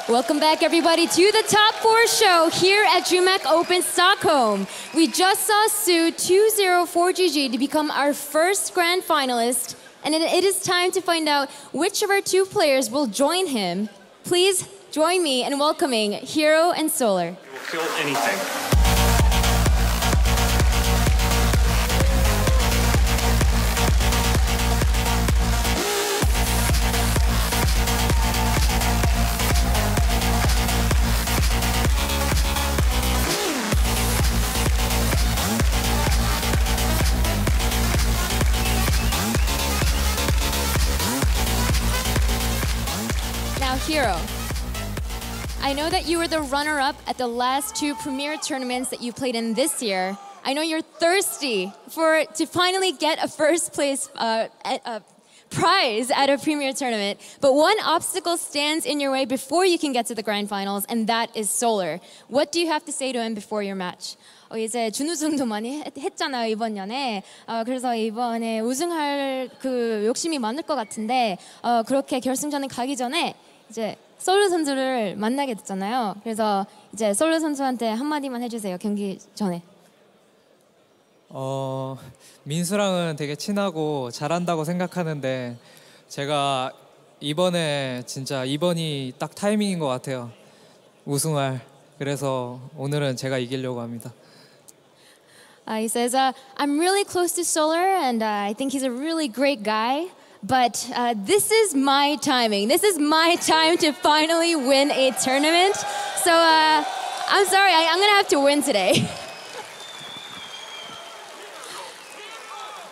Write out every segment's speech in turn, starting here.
Welcome back, everybody, to the Top 4 show here at DreamHack Open Stockholm. We just saw Sue 2-0 for GG to become our first grand finalist, and it is time to find out which of our two players will join him. Please join me in welcoming herO and Solar. You will kill anything. Now, herO, I know that you were the runner-up at the last two premier tournaments that you played in this year. I know you're thirsty to finally get a first place prize at a premier tournament, but one obstacle stands in your way before you can get to the grand finals, and that is Solar. What do you have to say to him before your match? 이제 준우승도 많이 했잖아요, 이번 년에. 그래서 이번에 우승할 그 욕심이 많을 것 같은데 그렇게 결승전에 가기 전에 이제 솔로 선수를 만나게 됐잖아요. 그래서 이제 솔로 선수한테 한마디만 해주세요, 경기 전에. 민수랑은 되게 친하고 잘한다고 생각하는데 제가 이번에 진짜 이번이 딱 타이밍인 것 같아요. 우승할. 그래서 오늘은 제가 이기려고 합니다. He says, I'm really close to Solar and I think he's a really great guy. But this is my timing. This is my time to finally win a tournament. So I'm sorry, I'm going to have to win today.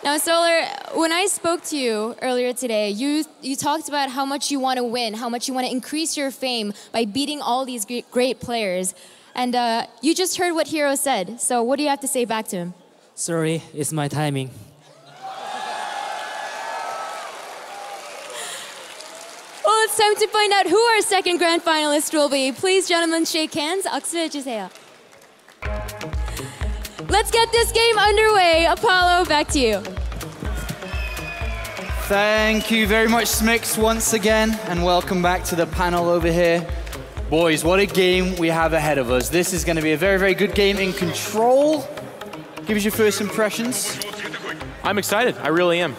Now, Solar, when I spoke to you earlier today, you talked about how much you want to win, how much you want to increase your fame by beating all these great players. And you just heard what herO said. So what do you have to say back to him? Sorry, it's my timing. Well, it's time to find out who our second grand finalist will be. Please, gentlemen, shake hands. 악수해주세요. Let's get this game underway. Apollo, back to you. Thank you very much, Smix, once again, and welcome back to the panel over here. Boys, what a game we have ahead of us. This is going to be a very, very good game in control. Give us your first impressions. I'm excited. I really am.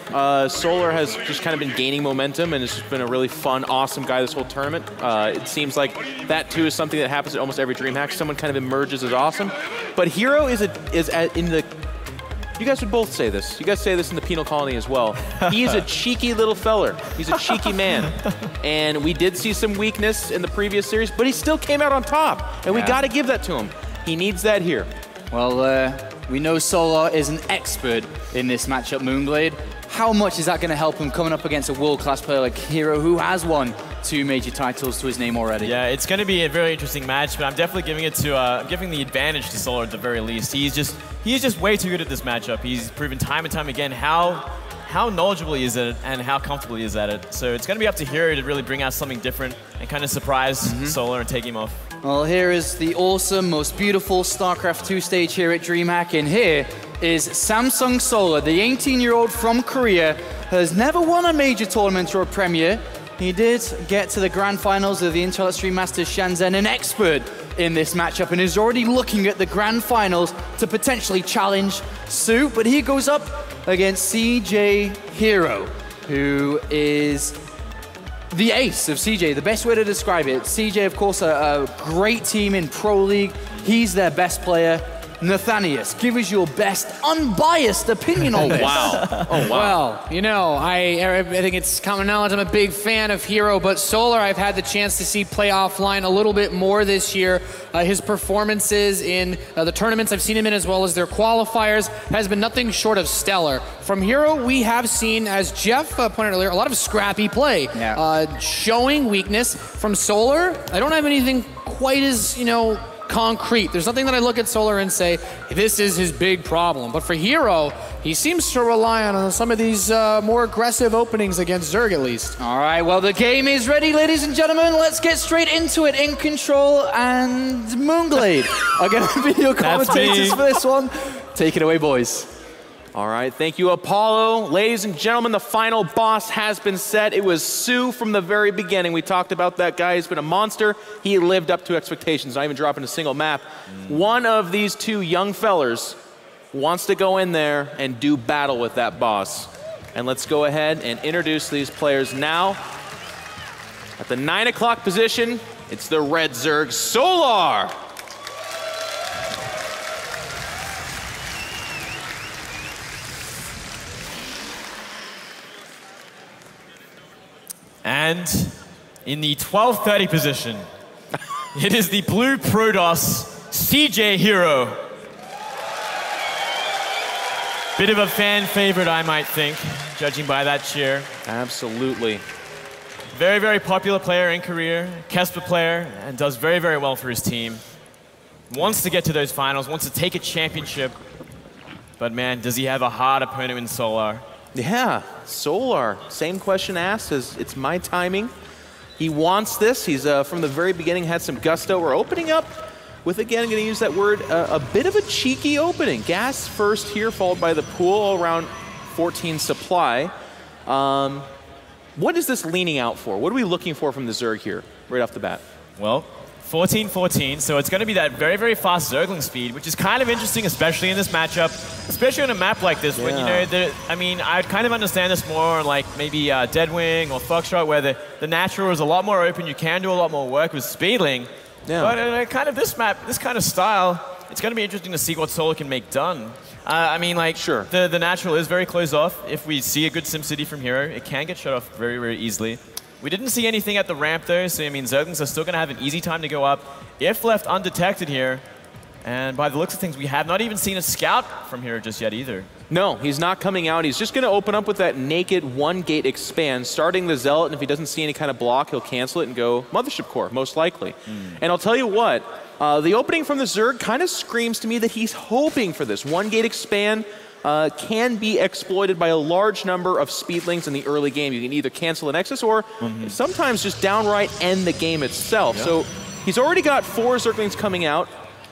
Solar has just kind of been gaining momentum, and it's just been a really fun, awesome guy this whole tournament. It seems like that, too, is something that happens at almost every DreamHack. Someone kind of emerges as awesome. But herO is in the... You guys would both say this. You guys say this in the penal colony as well. He is a cheeky little feller. He's a cheeky man. And we did see some weakness in the previous series, but he still came out on top. And we got to give that to him. He needs that here. Well, we know Solar is an expert in this matchup, Moonglade. How much is that going to help him coming up against a world-class player like herO, who has won 2 major titles to his name already? Yeah, it's going to be a very interesting match, but I'm definitely giving it to giving the advantage to Solar at the very least. He's just way too good at this matchup. He's proven time and time again how knowledgeable he is at it and how comfortable he is at it. So it's going to be up to herO to really bring out something different and kind of surprise Solar and take him off. Well, here is the awesome, most beautiful StarCraft 2 stage here at DreamHack, and here is Samsung Solar, the 18-year-old from Korea, has never won a major tournament or a premier. He did get to the grand finals of the Intel Extreme Masters Shenzhen, an expert in this matchup, and is already looking at the grand finals to potentially challenge Sue, but he goes up against CJ herO, who is the ace of CJ, the best way to describe it. CJ, of course, a great team in Pro League. He's their best player. Nathanias, give us your best unbiased opinion on this. Wow. Oh, wow. Well, you know, I think it's common knowledge I'm a big fan of herO, but Solar I've had the chance to see play offline a little bit more this year. His performances in the tournaments I've seen him in, as well as their qualifiers, has been nothing short of stellar. From herO, we have seen, as Jeff pointed out earlier, a lot of scrappy play, showing weakness. From Solar, I don't have anything quite as, concrete. There's nothing that I look at Solar and say, this is his big problem. But for herO, he seems to rely on some of these more aggressive openings against Zerg, at least. All right, well, the game is ready, ladies and gentlemen. Let's get straight into it. In Control and Moonglade are going to be your commentators for this one. Take it away, boys. All right, thank you, Apollo. Ladies and gentlemen, the final boss has been set. It was Sue from the very beginning. We talked about that guy. He's been a monster. He lived up to expectations, not even dropping a single map. One of these two young fellers wants to go in there and do battle with that boss. And let's go ahead and introduce these players now. At the 9 o'clock position, it's the red Zerg, Solar. And in the 12:30 position, it is the blue Protoss, CJ herO. Bit of a fan favorite, I might think, judging by that cheer. Absolutely. Very, very popular player in Korea, Kesper player, and does very, very well for his team. Wants to get to those finals, wants to take a championship. But man, does he have a hard opponent in Solar? Yeah, Solar. Same question asked as it's my timing. He wants this. He's from the very beginning had some gusto. We're opening up with, again, I'm going to use that word, a bit of a cheeky opening. Gas first here, followed by the pool, around 14 supply. What is this leaning out for? What are we looking for from the Zerg here, right off the bat? Well, 14-14, so it's going to be that very, very fast Zergling speed, which is kind of interesting, especially in this matchup, especially on a map like this, when, you know, I mean, I'd kind of understand this more like maybe Deadwing or Foxtrot, where the natural is a lot more open, you can do a lot more work with Speedling. Yeah. But kind of this map, this kind of style, it's going to be interesting to see what Solar can make done. I mean, like, sure, the natural is very closed off. If we see a good SimCity from herO, it can get shut off very, very easily. We didn't see anything at the ramp though, so I mean, Zerglings are still going to have an easy time to go up if left undetected here. And by the looks of things, we have not even seen a scout from herO just yet either. No, he's not coming out. He's just going to open up with that naked one-gate expand, starting the Zealot, and if he doesn't see any kind of block, he'll cancel it and go Mothership Core, most likely. And I'll tell you what, the opening from the Zerg kind of screams to me that he's hoping for this. One-gate expand can be exploited by a large number of Speedlings in the early game. You can either cancel a Nexus or sometimes just downright end the game itself. Yeah. So he's already got 4 Zerglings coming out.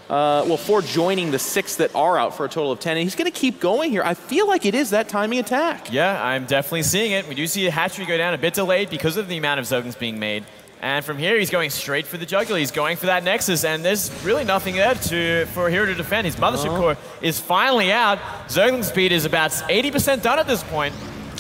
Well, 4 joining the 6 that are out for a total of 10, and he's going to keep going here. I feel like it is that timing attack. Yeah, I'm definitely seeing it. We do see a hatchery go down a bit delayed because of the amount of Zerglings being made. And from here, he's going straight for the jugular. He's going for that Nexus, and there's really nothing there for herO to defend. His Mothership Core is finally out. Zergling speed is about 80% done at this point.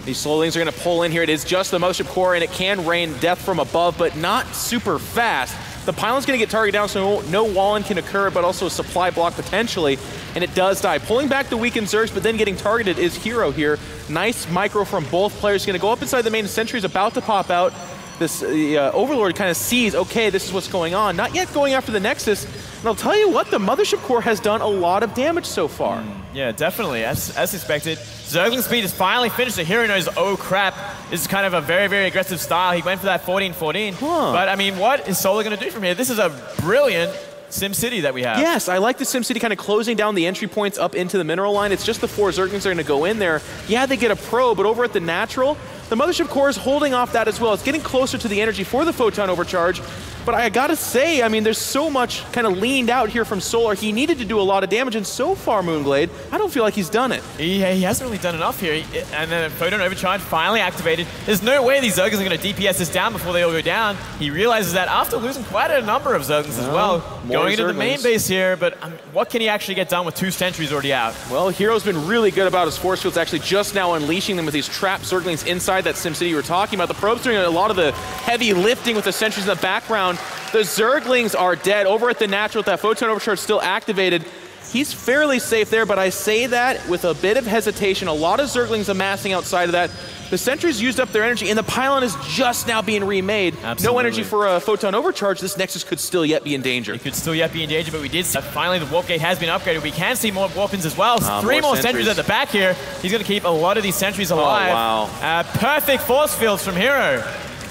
These Slowlings are going to pull in here. It is just the Mothership Core, and it can rain death from above, but not super fast. The pylon's going to get targeted down, so no wall-in can occur, but also a supply block potentially, and it does die. Pulling back the weakened Zergs, but then getting targeted is herO here. Nice micro from both players. Going to go up inside the main. Sentry's about to pop out. This Overlord kind of sees, okay, this is what's going on. Not yet going after the Nexus. And I'll tell you what, the Mothership Core has done a lot of damage so far. Yeah, definitely, as expected. Zergling speed is finally finished, so herO knows, oh crap, this is kind of a very, very aggressive style. He went for that 14-14. But I mean, what is Solar going to do from here? This is a brilliant SimCity that we have. Yes, I like the SimCity kind of closing down the entry points up into the mineral line. It's just the 4 Zerglings that are going to go in there. Yeah, they get a pro, but over at the natural, the Mothership Core is holding off that as well. It's getting closer to the energy for the Photon Overcharge. But I gotta say, I mean, there's so much kind of leaned out here from Solar. He needed to do a lot of damage, and so far, Moonglade, I don't feel like he's done it. He hasn't really done enough here. And then Photon Overcharge finally activated. There's no way these Zerglings are going to DPS this down before they all go down. He realizes that after losing quite a number of Zerglings as well. Going into the main base here, but what can he actually get done with 2 sentries already out? Well, herO's been really good about his force fields, actually just now unleashing them with these trapped Zerglings inside that SimCity you were talking about. The Probe's doing a lot of the heavy lifting with the sentries in the background. The Zerglings are dead. Over at the natural with that Photon Overcharge still activated. He's fairly safe there, but I say that with a bit of hesitation. A lot of Zerglings amassing outside of that. The sentries used up their energy, and the pylon is just now being remade. Absolutely. No energy for a Photon Overcharge. This Nexus could still yet be in danger. It could still yet be in danger, but we did see finally the warp gate has been upgraded. We can see more warp-ins as well. 3 more sentries at the back here. He's going to keep a lot of these sentries alive. Oh, wow. Perfect force fields from herO.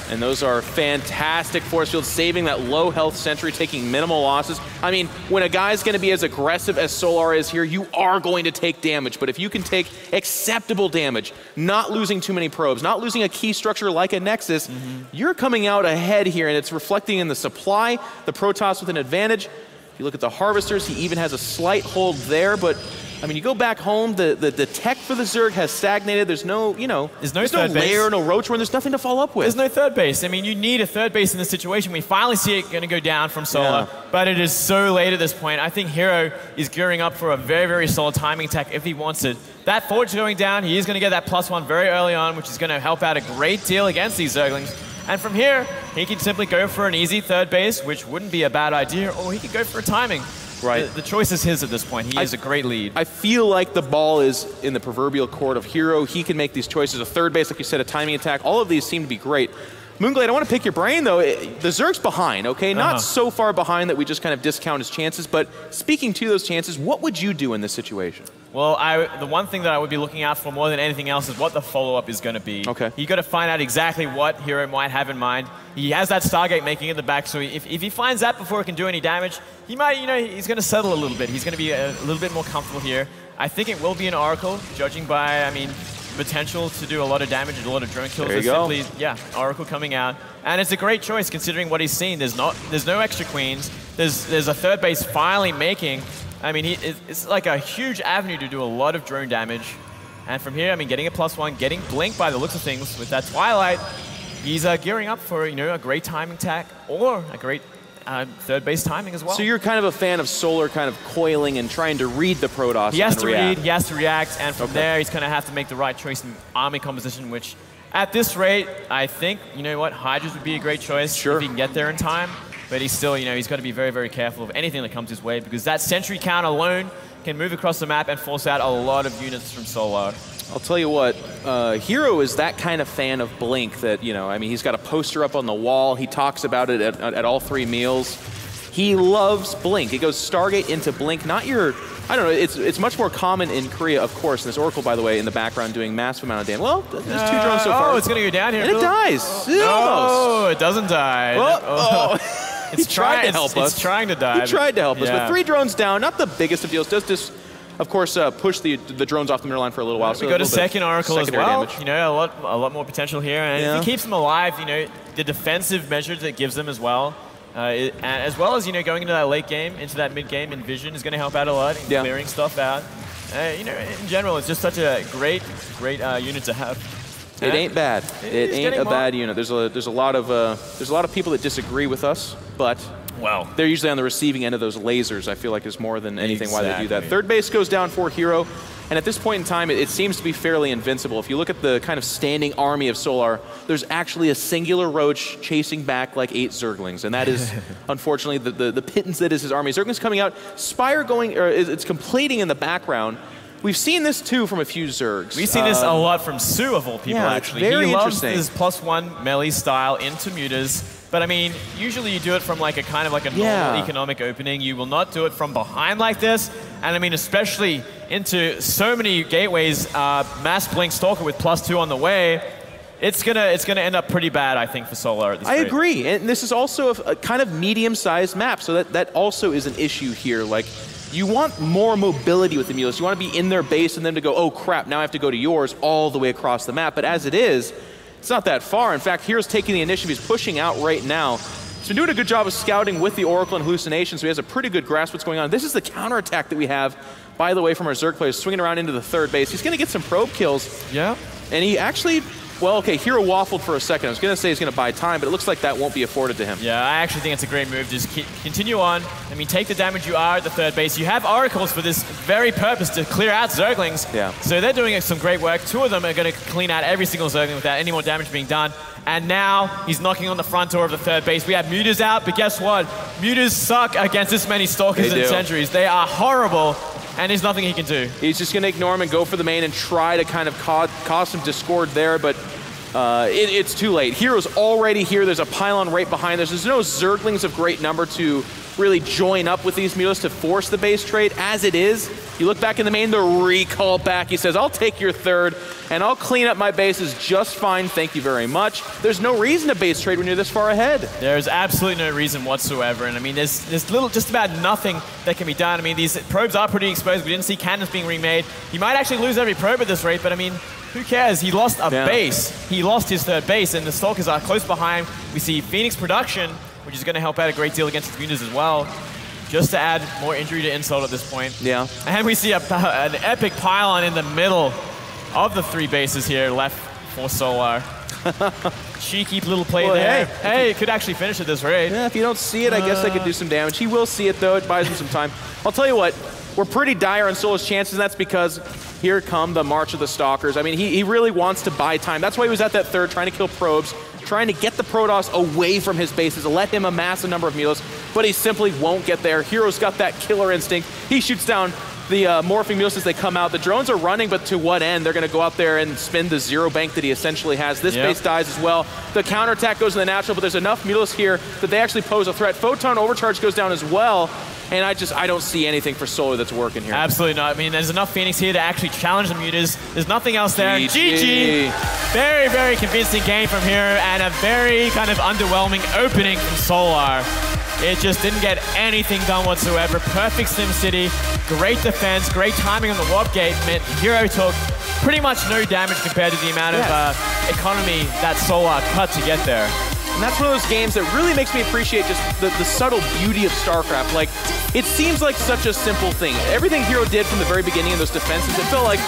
And those are fantastic force fields, saving that low health sentry, taking minimal losses. I mean, when a guy's going to be as aggressive as Solar is here, you are going to take damage. But if you can take acceptable damage, not losing too many probes, not losing a key structure like a Nexus, you're coming out ahead here, and it's reflecting in the supply, the Protoss with an advantage. If you look at the Harvesters, he even has a slight hold there, but I mean, you go back home, the tech for the Zerg has stagnated. There's no, there's no third base. lair, no roach run. There's nothing to follow up with. There's no third base. I mean, you need a third base in this situation. We finally see it going to go down from Solar, but it is so late at this point. I think herO is gearing up for a very, very solid timing attack if he wants it. That Forge going down, he is going to get that +1 very early on, which is going to help out a great deal against these Zerglings. And from here, he can simply go for an easy third base, which wouldn't be a bad idea, or he could go for a timing. Right. The choice is his at this point. He has a great lead. I feel like the ball is in the proverbial court of herO. He can make these choices. A third base, like you said, a timing attack. All of these seem to be great. Moonglade, I want to pick your brain, though. The Zerg's behind, okay? Not so far behind that we just kind of discount his chances, but speaking to those chances, what would you do in this situation? Well, the one thing that I would be looking out for more than anything else is what the follow-up is going to be. Okay. You got to find out exactly what herO might have in mind. He has that Stargate making in the back, so if he finds that before it can do any damage, he might, he's going to settle a little bit. He's going to be a little bit more comfortable here. I think it will be an Oracle, judging by, potential to do a lot of damage and a lot of drone kills. There you go. Simply, Oracle coming out. And it's a great choice considering what he's seen. There's no extra queens. There's a third base finally making. It's like a huge avenue to do a lot of drone damage. And from here, getting a +1, getting Blink by the looks of things with that Twilight, he's gearing up for, a great timing attack or a great third base timing as well. So you're kind of a fan of Solar kind of coiling and trying to read the Protoss. He has to read, he has to react, and from there he's going to have to make the right choice in army composition, which at this rate, I think, Hydras would be a great choice if he can get there in time. But he's still, he's got to be very, very careful of anything that comes his way because that sentry count alone can move across the map and force out a lot of units from Solar. I'll tell you what, herO is that kind of fan of Blink that, he's got a poster up on the wall. He talks about it at all 3 meals. He loves Blink. It goes Stargate into Blink, not your, I don't know, it's much more common in Korea, of course. And this Oracle, by the way, in the background doing massive amount of damage. Well, there's 2 drones so far. Oh, it's going to go down here. And it dies. No, it doesn't die. Oh. He tried to help us. It's trying to die. He tried to help us, but 3 drones down, not the biggest of deals. Does this, of course, push the drones off the middle line for a little while. We got a second Oracle as well. Damage. A lot more potential here. And if he keeps them alive, the defensive measures it gives them as well. As well as, going into that late game, into that mid game, Envision is going to help out a lot in clearing stuff out. In general, it's just such a great unit to have. It ain't bad. It ain't a bad unit. There's a lot of people that disagree with us, but they're usually on the receiving end of those lasers. I feel like is more than anything why they do that. Third base goes down for herO, and at this point in time, it seems to be fairly invincible. If you look at the kind of standing army of Solar, there's actually a singular Roach chasing back like 8 Zerglings, and that is unfortunately the pittance that is his army. Zerglings coming out, Spire going, or it's completing in the background. We've seen this too from a few Zergs. We've seen this a lot from Su of all people, actually. Very he loves interesting. his +1 melee style into mutas. But usually you do it from like a kind of like a normal economic opening. You will not do it from behind like this. And especially into so many gateways, mass blink Stalker with +2 on the way. It's gonna end up pretty bad, I think, for Solar at this rate. I agree, and this is also a kind of medium-sized map, so that also is an issue here. Like, you want more mobility with the Mules. You want to be in their base and then to go, oh crap, now I have to go to yours all the way across the map. But as it is, it's not that far. In fact, hero's taking the initiative. He's pushing out right now. He's been doing a good job of scouting with the Oracle and Hallucination, so he has a pretty good grasp of what's going on. This is the counterattack that we have, by the way, from our Zerg players, swinging around into the third base. He's going to get some probe kills. Yeah. And he actually... Well, okay, herO waffled for a second. I was going to say he's going to buy time, but it looks like that won't be afforded to him. Yeah, I actually think it's a great move. Just continue on. Take the damage you are at the third base. You have Oracles for this very purpose, to clear out Zerglings. Yeah. So they're doing some great work. 2 of them are going to clean out every single Zergling without any more damage being done. And now he's knocking on the front door of the third base. We have Mutas out, but guess what? Mutas suck against this many Stalkers and Sentries. They are horrible. And there's nothing he can do. He's just going to ignore him and go for the main and try to kind of cause some discord there, but it's too late. hero's already here. There's a pylon right behind us. There's no Zerglings of great number to really join up with these Mutas to force the base trade. As it is, you look back in the main, the recall back. He says, I'll take your third, and I'll clean up my bases just fine. Thank you very much. There's no reason to base trade when you're this far ahead. There's absolutely no reason whatsoever. And there's just about nothing that can be done. These probes are pretty exposed. We didn't see cannons being remade. He might actually lose every probe at this rate, but who cares? He lost a base. He lost his third base, and the Stalkers are close behind. We see Phoenix production, which is going to help out a great deal against the Mutas as well. just to add more injury to insult at this point. Yeah. And we see an epic pylon in the middle of the 3 bases here left for Solar. Cheeky little play there. Hey, could actually finish at this rate. Yeah, if you don't see it, I guess I could do some damage. He will see it, though. It buys him some time. I'll tell you what, we're pretty dire on Solar's chances, and that's because here come the March of the Stalkers. I mean, he really wants to buy time. That's why he was at that third, trying to kill probes, trying to get the Protoss away from his bases, to let him amass a number of Mulas, but he simply won't get there. herO's got that killer instinct. He shoots down the morphing Mulas as they come out. The drones are running, but to what end? They're going to go out there and spin the zero bank that he essentially has. This base dies as well. The counterattack goes in the natural, but there's enough Mulas here that they actually pose a threat. Photon overcharge goes down as well, and I don't see anything for Solar that's working here. Absolutely not. I mean, there's enough Phoenix here to actually challenge the Mutas. There's nothing else there. GG. Very, very convincing game from here, and a very kind of underwhelming opening from Solar. It just didn't get anything done whatsoever. Perfect SimCity, great defense, great timing on the warp gate meant herO took pretty much no damage compared to the amount of economy that Solar cut to get there. And that's one of those games that really makes me appreciate just the subtle beauty of StarCraft. Like, it seems like such a simple thing. Everything herO did from the very beginning in those defenses, it felt like,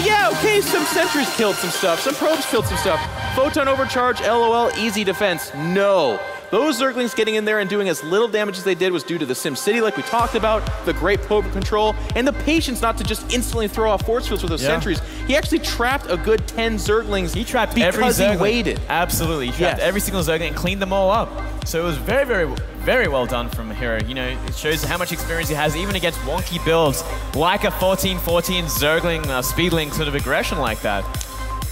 yeah, okay, some sentries killed some stuff, some probes killed some stuff. Photon overcharge, LOL, easy defense. No. Those Zerglings getting in there and doing as little damage as they did was due to the SimCity, like we talked about, the great probe control, and the patience not to just instantly throw off force fields with those sentries. He actually trapped a good 10 Zerglings. He trapped because every Zergling. He waited. Absolutely, he trapped every single Zergling and cleaned them all up. So it was very, very, very well done from herO. You know, it shows how much experience he has, even against wonky builds, like a 14-14 Zergling, Speedling sort of aggression like that.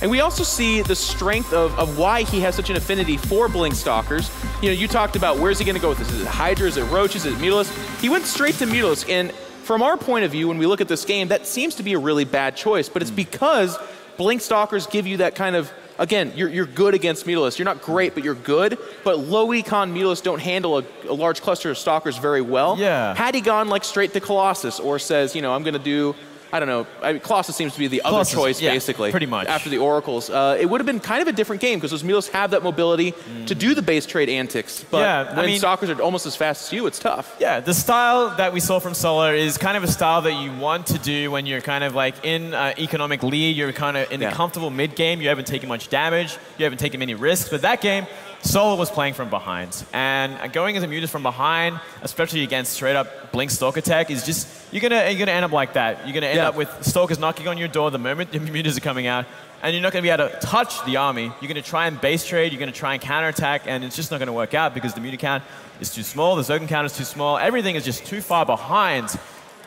And we also see the strength of why he has such an affinity for Blink Stalkers. You know, you talked about where's he going to go with this? Is it Hydra? Is it Roaches? Is it Mutalisk? He went straight to Mutalisk. And from our point of view, when we look at this game, that seems to be a really bad choice. But it's because Blink Stalkers give you that kind of, again, you're good against Mutalisk. You're not great, but you're good. But low econ Mutalisk don't handle a large cluster of Stalkers very well. Yeah. Had he gone like straight to Colossus or says, you know, I'm going to do, I don't know. I mean, Colossus seems to be the other choice, basically. Pretty much. After the Oracles. It would have been kind of a different game because those Mulas have that mobility to do the base trade antics. But when Stalkers are almost as fast as you, it's tough. Yeah, the style that we saw from Solar is kind of a style that you want to do when you're kind of like in economic lead. You're kind of in a comfortable mid-game. You haven't taken much damage. You haven't taken many risks. But that game, Solar was playing from behind. And going as a Mutas from behind, especially against straight-up Blink Stalker tech, is just, you're gonna end up like that. You're gonna end up with Stalkers knocking on your door the moment the Mutas are coming out, and you're not gonna be able to touch the army. You're gonna try and base trade, you're gonna try and counterattack, and it's just not gonna work out because the Muta count is too small, the Zerglin count is too small, everything is just too far behind.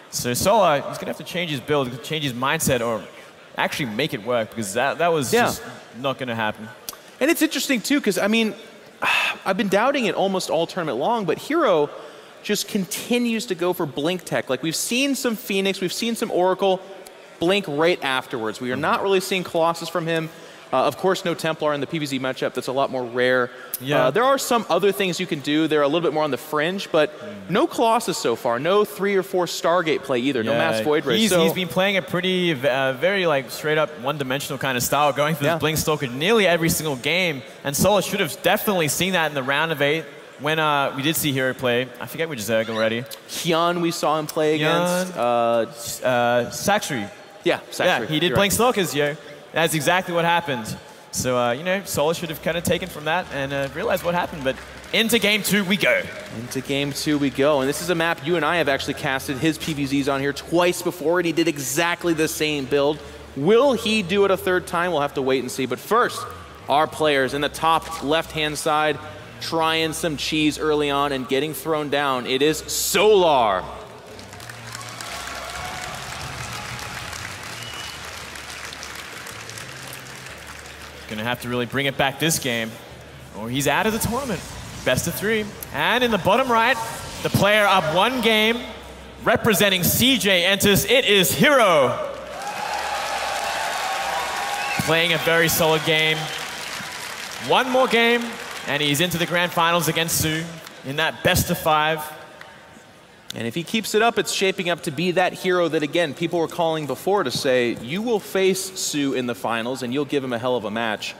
So Solar, he's gonna have to change his build, change his mindset, or actually make it work, because that was just not gonna happen. And it's interesting too, because I mean, I've been doubting it almost all tournament long, but herO just continues to go for Blink tech. Like, we've seen some Phoenix, we've seen some Oracle, Blink right afterwards. We are not really seeing Colossus from him. Of course, no Templar in the PvZ matchup. That's a lot more rare. Yeah. There are some other things you can do. They're a little bit more on the fringe, but no Colossus so far. No 3 or 4 Stargate play either. No Mass Void Ray. He's been playing a pretty, very like straight up one-dimensional kind of style, going for this Blink Stalker nearly every single game. And Solar should have definitely seen that in the round of 8 when we did see herO play. I forget which Zerg already. Hyun we saw him play against. Saxry. Yeah, Saxry. Yeah, he did Blink Stalkers, That's exactly what happened. So, you know, Solar should have kind of taken from that and realized what happened. But into game 2 we go. Into game 2 we go. And this is a map you and I have actually casted his PvZs on here twice before, and he did exactly the same build. Will he do it a third time? We'll have to wait and see. But first, our players in the top left-hand side trying some cheese early on and getting thrown down. It is Solar. Gonna have to really bring it back this game, or he's out of the tournament. Best of 3. And in the bottom right, the player up 1 game, representing CJ enters. It is herO. Playing a very solid game. 1 more game, and he's into the grand finals against Su in that best of 5. And if he keeps it up, it's shaping up to be that herO that, again, people were calling before to say, you will face Su in the finals and you'll give him a hell of a match.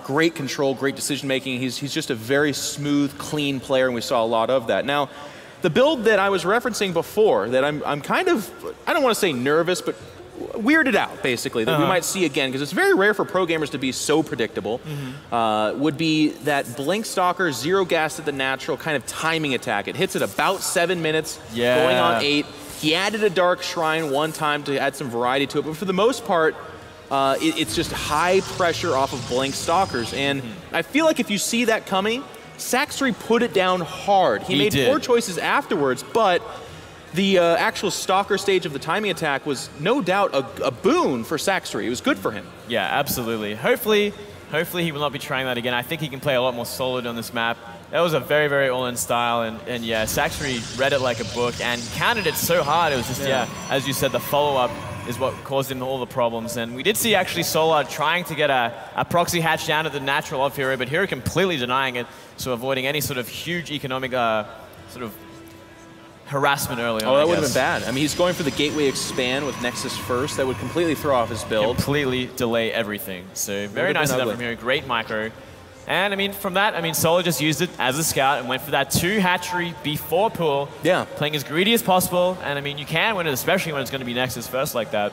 Great control, great decision-making. He's just a very smooth, clean player, and we saw a lot of that. Now, The build that I was referencing before, that I'm kind of, I don't want to say nervous, but weirded out, basically, that we might see again, because it's very rare for pro gamers to be so predictable, would be that Blink Stalker zero gas at the natural kind of timing attack. It hits at about 7 minutes, going on 8. He added a Dark Shrine one time to add some variety to it, but for the most part, it's just high pressure off of Blink Stalkers. And I feel like if you see that coming, Saxtory put it down hard. He made poor choices afterwards, but the actual Stalker stage of the timing attack was no doubt a boon for Saxtory. It was good for him. Yeah, absolutely. Hopefully he will not be trying that again. I think he can play a lot more solid on this map. That was a very, very all-in style, and yeah, Saxtory read it like a book and countered it so hard. It was just, as you said, the follow-up is what caused him all the problems. And we did see actually Solar trying to get a proxy hatch down to the natural of herO, but herO completely denying it, so avoiding any sort of huge economic sort of harassment early on. Oh, that would have been bad. I mean, he's going for the gateway expand with Nexus first. That would completely throw off his build. Completely delay everything. So very nice of that from herO. Great micro. And I mean, from that, I mean, Solar just used it as a scout and went for that 2 hatchery before pool. Yeah. Playing as greedy as possible. And I mean, you can win it, especially when it's going to be Nexus first like that.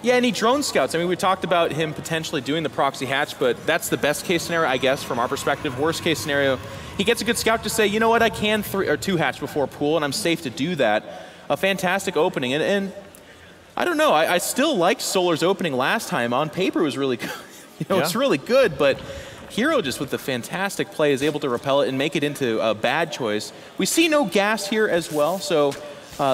Yeah, and he drone scouts. I mean, we talked about him potentially doing the proxy hatch, but that's the best case scenario, I guess, from our perspective. Worst case scenario, he gets a good scout to say, you know what, I can 3 or 2 hatch before pool, and I'm safe to do that. A fantastic opening, and I don't know, I still liked Solar's opening last time. On paper, it was really good. It's really good, but herO just with the fantastic play is able to repel it and make it into a bad choice. We see no gas here as well, so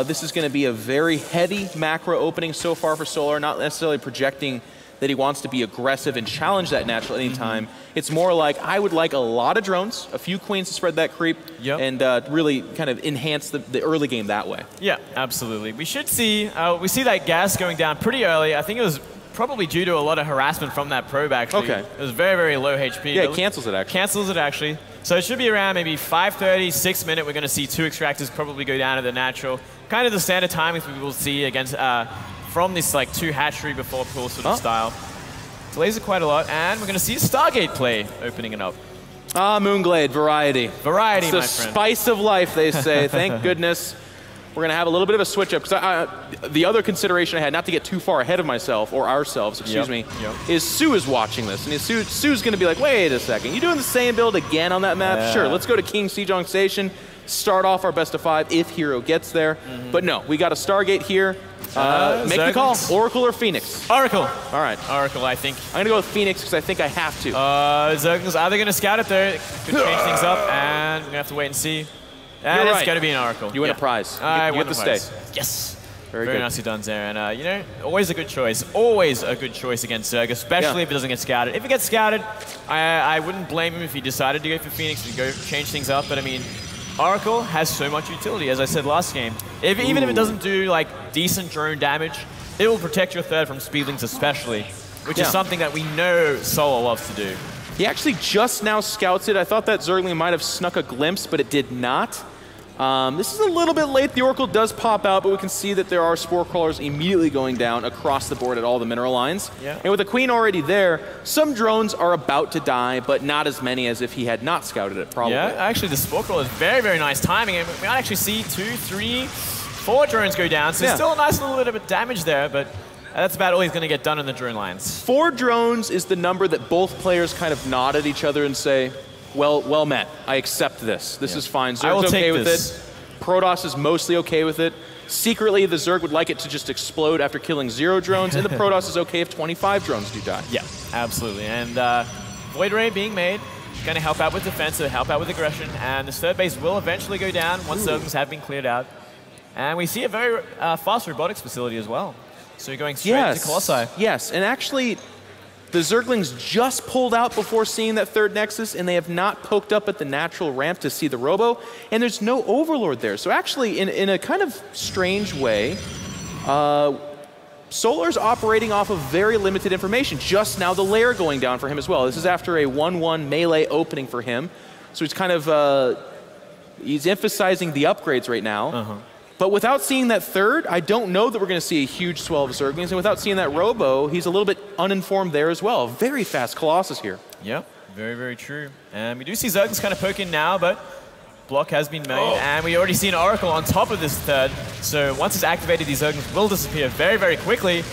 this is going to be a very heavy macro opening so far for Solar, not necessarily projecting that he wants to be aggressive and challenge that natural anytime. It's more like, I would like a lot of drones, a few queens to spread that creep, and really kind of enhance the early game that way. Yeah, absolutely. We should see, we see that gas going down pretty early. I think it was probably due to a lot of harassment from that probe, actually. Okay. It was very, very low HP. Yeah, it cancels it, actually. Cancels it, actually. So it should be around maybe 5:30, 6 minute. We're going to see 2 extractors probably go down to the natural. Kind of the standard timings we will see against from this like 2 hatchery before pool sort of style. Delays it quite a lot, and we're going to see a Stargate play opening it up. Ah, Moonglade, variety. Variety, it's my the friend. Spice of life, they say. Thank goodness. We're going to have a little bit of a switch up. Because the other consideration I had, not to get too far ahead of myself, or ourselves, excuse me, is Sue is watching this. And Sue's going to be like, wait a second, you doing the same build again on that map? Sure, let's go to King Sejong Station, start off our best of 5 if herO gets there. But no, we got a Stargate here. Make the call, Oracle or Phoenix? Oracle. All right. Oracle, I think. I'm going to go with Phoenix because I think I have to. Zergling's either going to scout it there, could change things up, and we're going to have to wait and see. And it's going to be an Oracle. You win a prize. You get the stay. Yes. Very good. Nicely done there. And, you know, always a good choice. Always a good choice against Zerg, especially if it doesn't get scouted. If it gets scouted, I wouldn't blame him if he decided to go for Phoenix and go change things up. But, I mean, Oracle has so much utility, as I said last game. Even if it doesn't do, like, decent drone damage, it will protect your third from speedlings especially, which is something that we know Solar loves to do. He actually just now scouts it. I thought that Zergling might have snuck a glimpse, but it did not. This is a little bit late. The Oracle does pop out, but we can see that there are Spore Crawlers immediately going down across the board at all the mineral lines. And with the Queen already there, some drones are about to die, but not as many as if he had not scouted it, probably. Yeah, actually the Spore Crawler is very, very nice timing. And we might actually see 2, 3, 4 drones go down, so still a nice little bit of damage there, but that's about all he's going to get done in the drone lines. 4 drones is the number that both players kind of nod at each other and say, well met. I accept this. This is fine. Zerg's okay with it. Protoss is mostly okay with it. Secretly, the Zerg would like it to just explode after killing 0 drones, and the Protoss is okay if 25 drones do die. Yeah, absolutely. And Void Ray being made, going to help out with defense, help out with aggression, and this third base will eventually go down once Zerglings have been cleared out. And we see a very fast robotics facility as well. So you're going straight to Colossi. Yes, and actually, the Zerglings just pulled out before seeing that third Nexus, and they have not poked up at the natural ramp to see the Robo, and there's no Overlord there. So actually, in a kind of strange way, Solar's operating off of very limited information. Just now, the lair going down for him as well. This is after a 1-1 melee opening for him. So he's kind of, he's emphasizing the upgrades right now. But without seeing that third, I don't know that we're going to see a huge swell of Zerglings. And without seeing that Robo, he's a little bit uninformed there as well. Very fast Colossus here. Yep, very, very true. And we do see Zerglings kind of poking now, but block has been made, and we already see an Oracle on top of this third. So once it's activated, these Zerglings will disappear very, very quickly.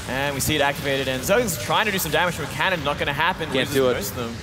And we see it activated, and Zerglings trying to do some damage from a cannon, not going to happen. Can't do it. Most of them.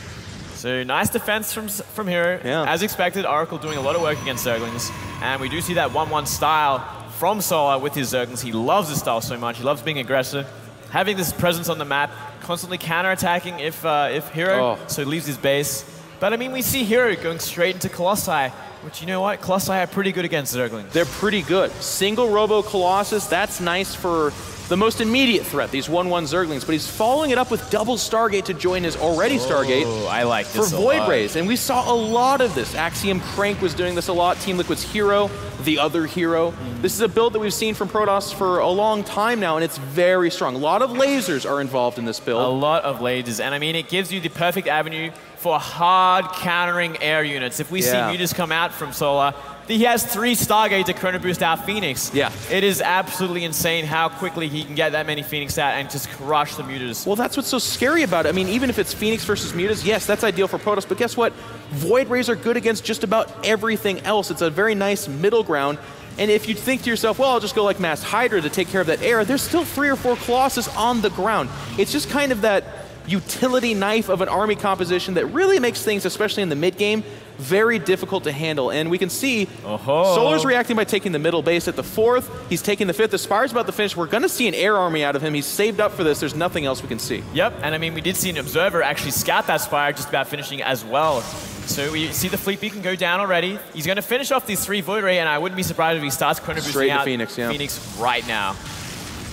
So nice defense from herO. Yeah. As expected, Oracle doing a lot of work against Zerglings. And we do see that 1-1 style from Solar with his Zerglings. He loves this style so much. He loves being aggressive. Having this presence on the map, constantly counter-attacking if herO so leaves his base. But I mean, we see herO going straight into Colossi, which, you know what? Colossi are pretty good against Zerglings. They're pretty good. Single Robo Colossus, that's nice for the most immediate threat, these 1-1 Zerglings, but he's following it up with double Stargate to join his already Stargate I like this for Void Rays. And we saw a lot of this. Axiom Crank was doing this a lot. Team Liquid's herO, the other herO. This is a build that we've seen from Protoss for a long time now, and it's very strong. A lot of lasers are involved in this build. A lot of lasers, and I mean, it gives you the perfect avenue for hard countering air units. If we see Mutas come out from Solar, he has 3 Stargate to Chrono Boost out Phoenix. Yeah. It is absolutely insane how quickly he can get that many Phoenix out and just crush the Mutas. Well, that's what's so scary about it. I mean, even if it's Phoenix versus Mutas, yes, that's ideal for Protoss, but guess what? Void Rays are good against just about everything else. It's a very nice middle ground. And if you think to yourself, well, I'll just go like Mass Hydra to take care of that air, there's still 3 or 4 Colossus on the ground. It's just kind of that utility knife of an army composition that really makes things, especially in the mid game, very difficult to handle. And we can see Solar's reacting by taking the middle base at the 4th. He's taking the 5th. The Spire's about to finish. We're going to see an air army out of him. He's saved up for this. There's nothing else we can see. Yep, and I mean, we did see an Observer actually scout that Spire just about finishing as well. So we see the Fleet Beacon go down already. He's going to finish off these 3 Void Ray, and I wouldn't be surprised if he starts Chrono Boosting out Phoenix right now.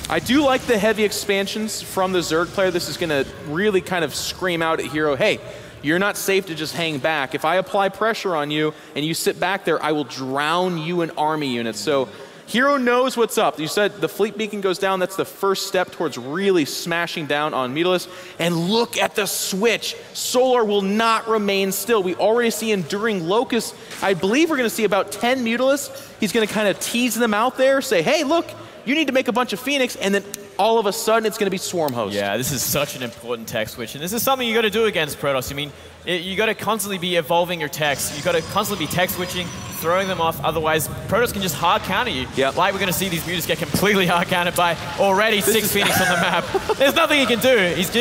I do like the heavy expansions from the Zerg player. This is going to really kind of scream out at herO, hey, you're not safe to just hang back. If I apply pressure on you and you sit back there, I will drown you in army units. So herO knows what's up. You said the Fleet Beacon goes down. That's the first step towards really smashing down on Mutalisk. And look at the switch. Solar will not remain still. We already see Enduring Locust. I believe we're going to see about 10 Mutalisks. He's going to kind of tease them out there, say, hey, look, you need to make a bunch of Phoenix, and then all of a sudden it's going to be Swarm Host. Yeah, this is such an important tech switch, and this is something you got to do against Protoss. I mean, you got to constantly be evolving your techs. You got to constantly be tech switching, throwing them off. Otherwise, Protoss can just hard counter you. Yep. Like we're going to see these Mutas get completely hard countered by already 6 Phoenix on the map. There's nothing he can do. He's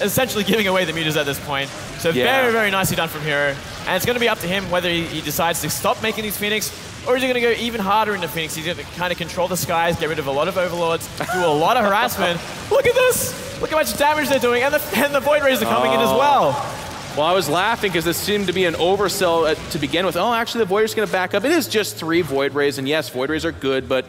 essentially giving away the Mutas at this point. So very, very nicely done from herO. And it's going to be up to him whether he decides to stop making these Phoenix, or is he going to go even harder into Phoenix? He's going to kind of control the skies, get rid of a lot of Overlords, do a lot of harassment. Look at this! Look how much damage they're doing, and the Void Rays are coming in as well. Well, I was laughing because this seemed to be an oversell to begin with. Oh, actually, the Void Rays are going to back up. It is just 3 Void Rays, and yes, Void Rays are good, but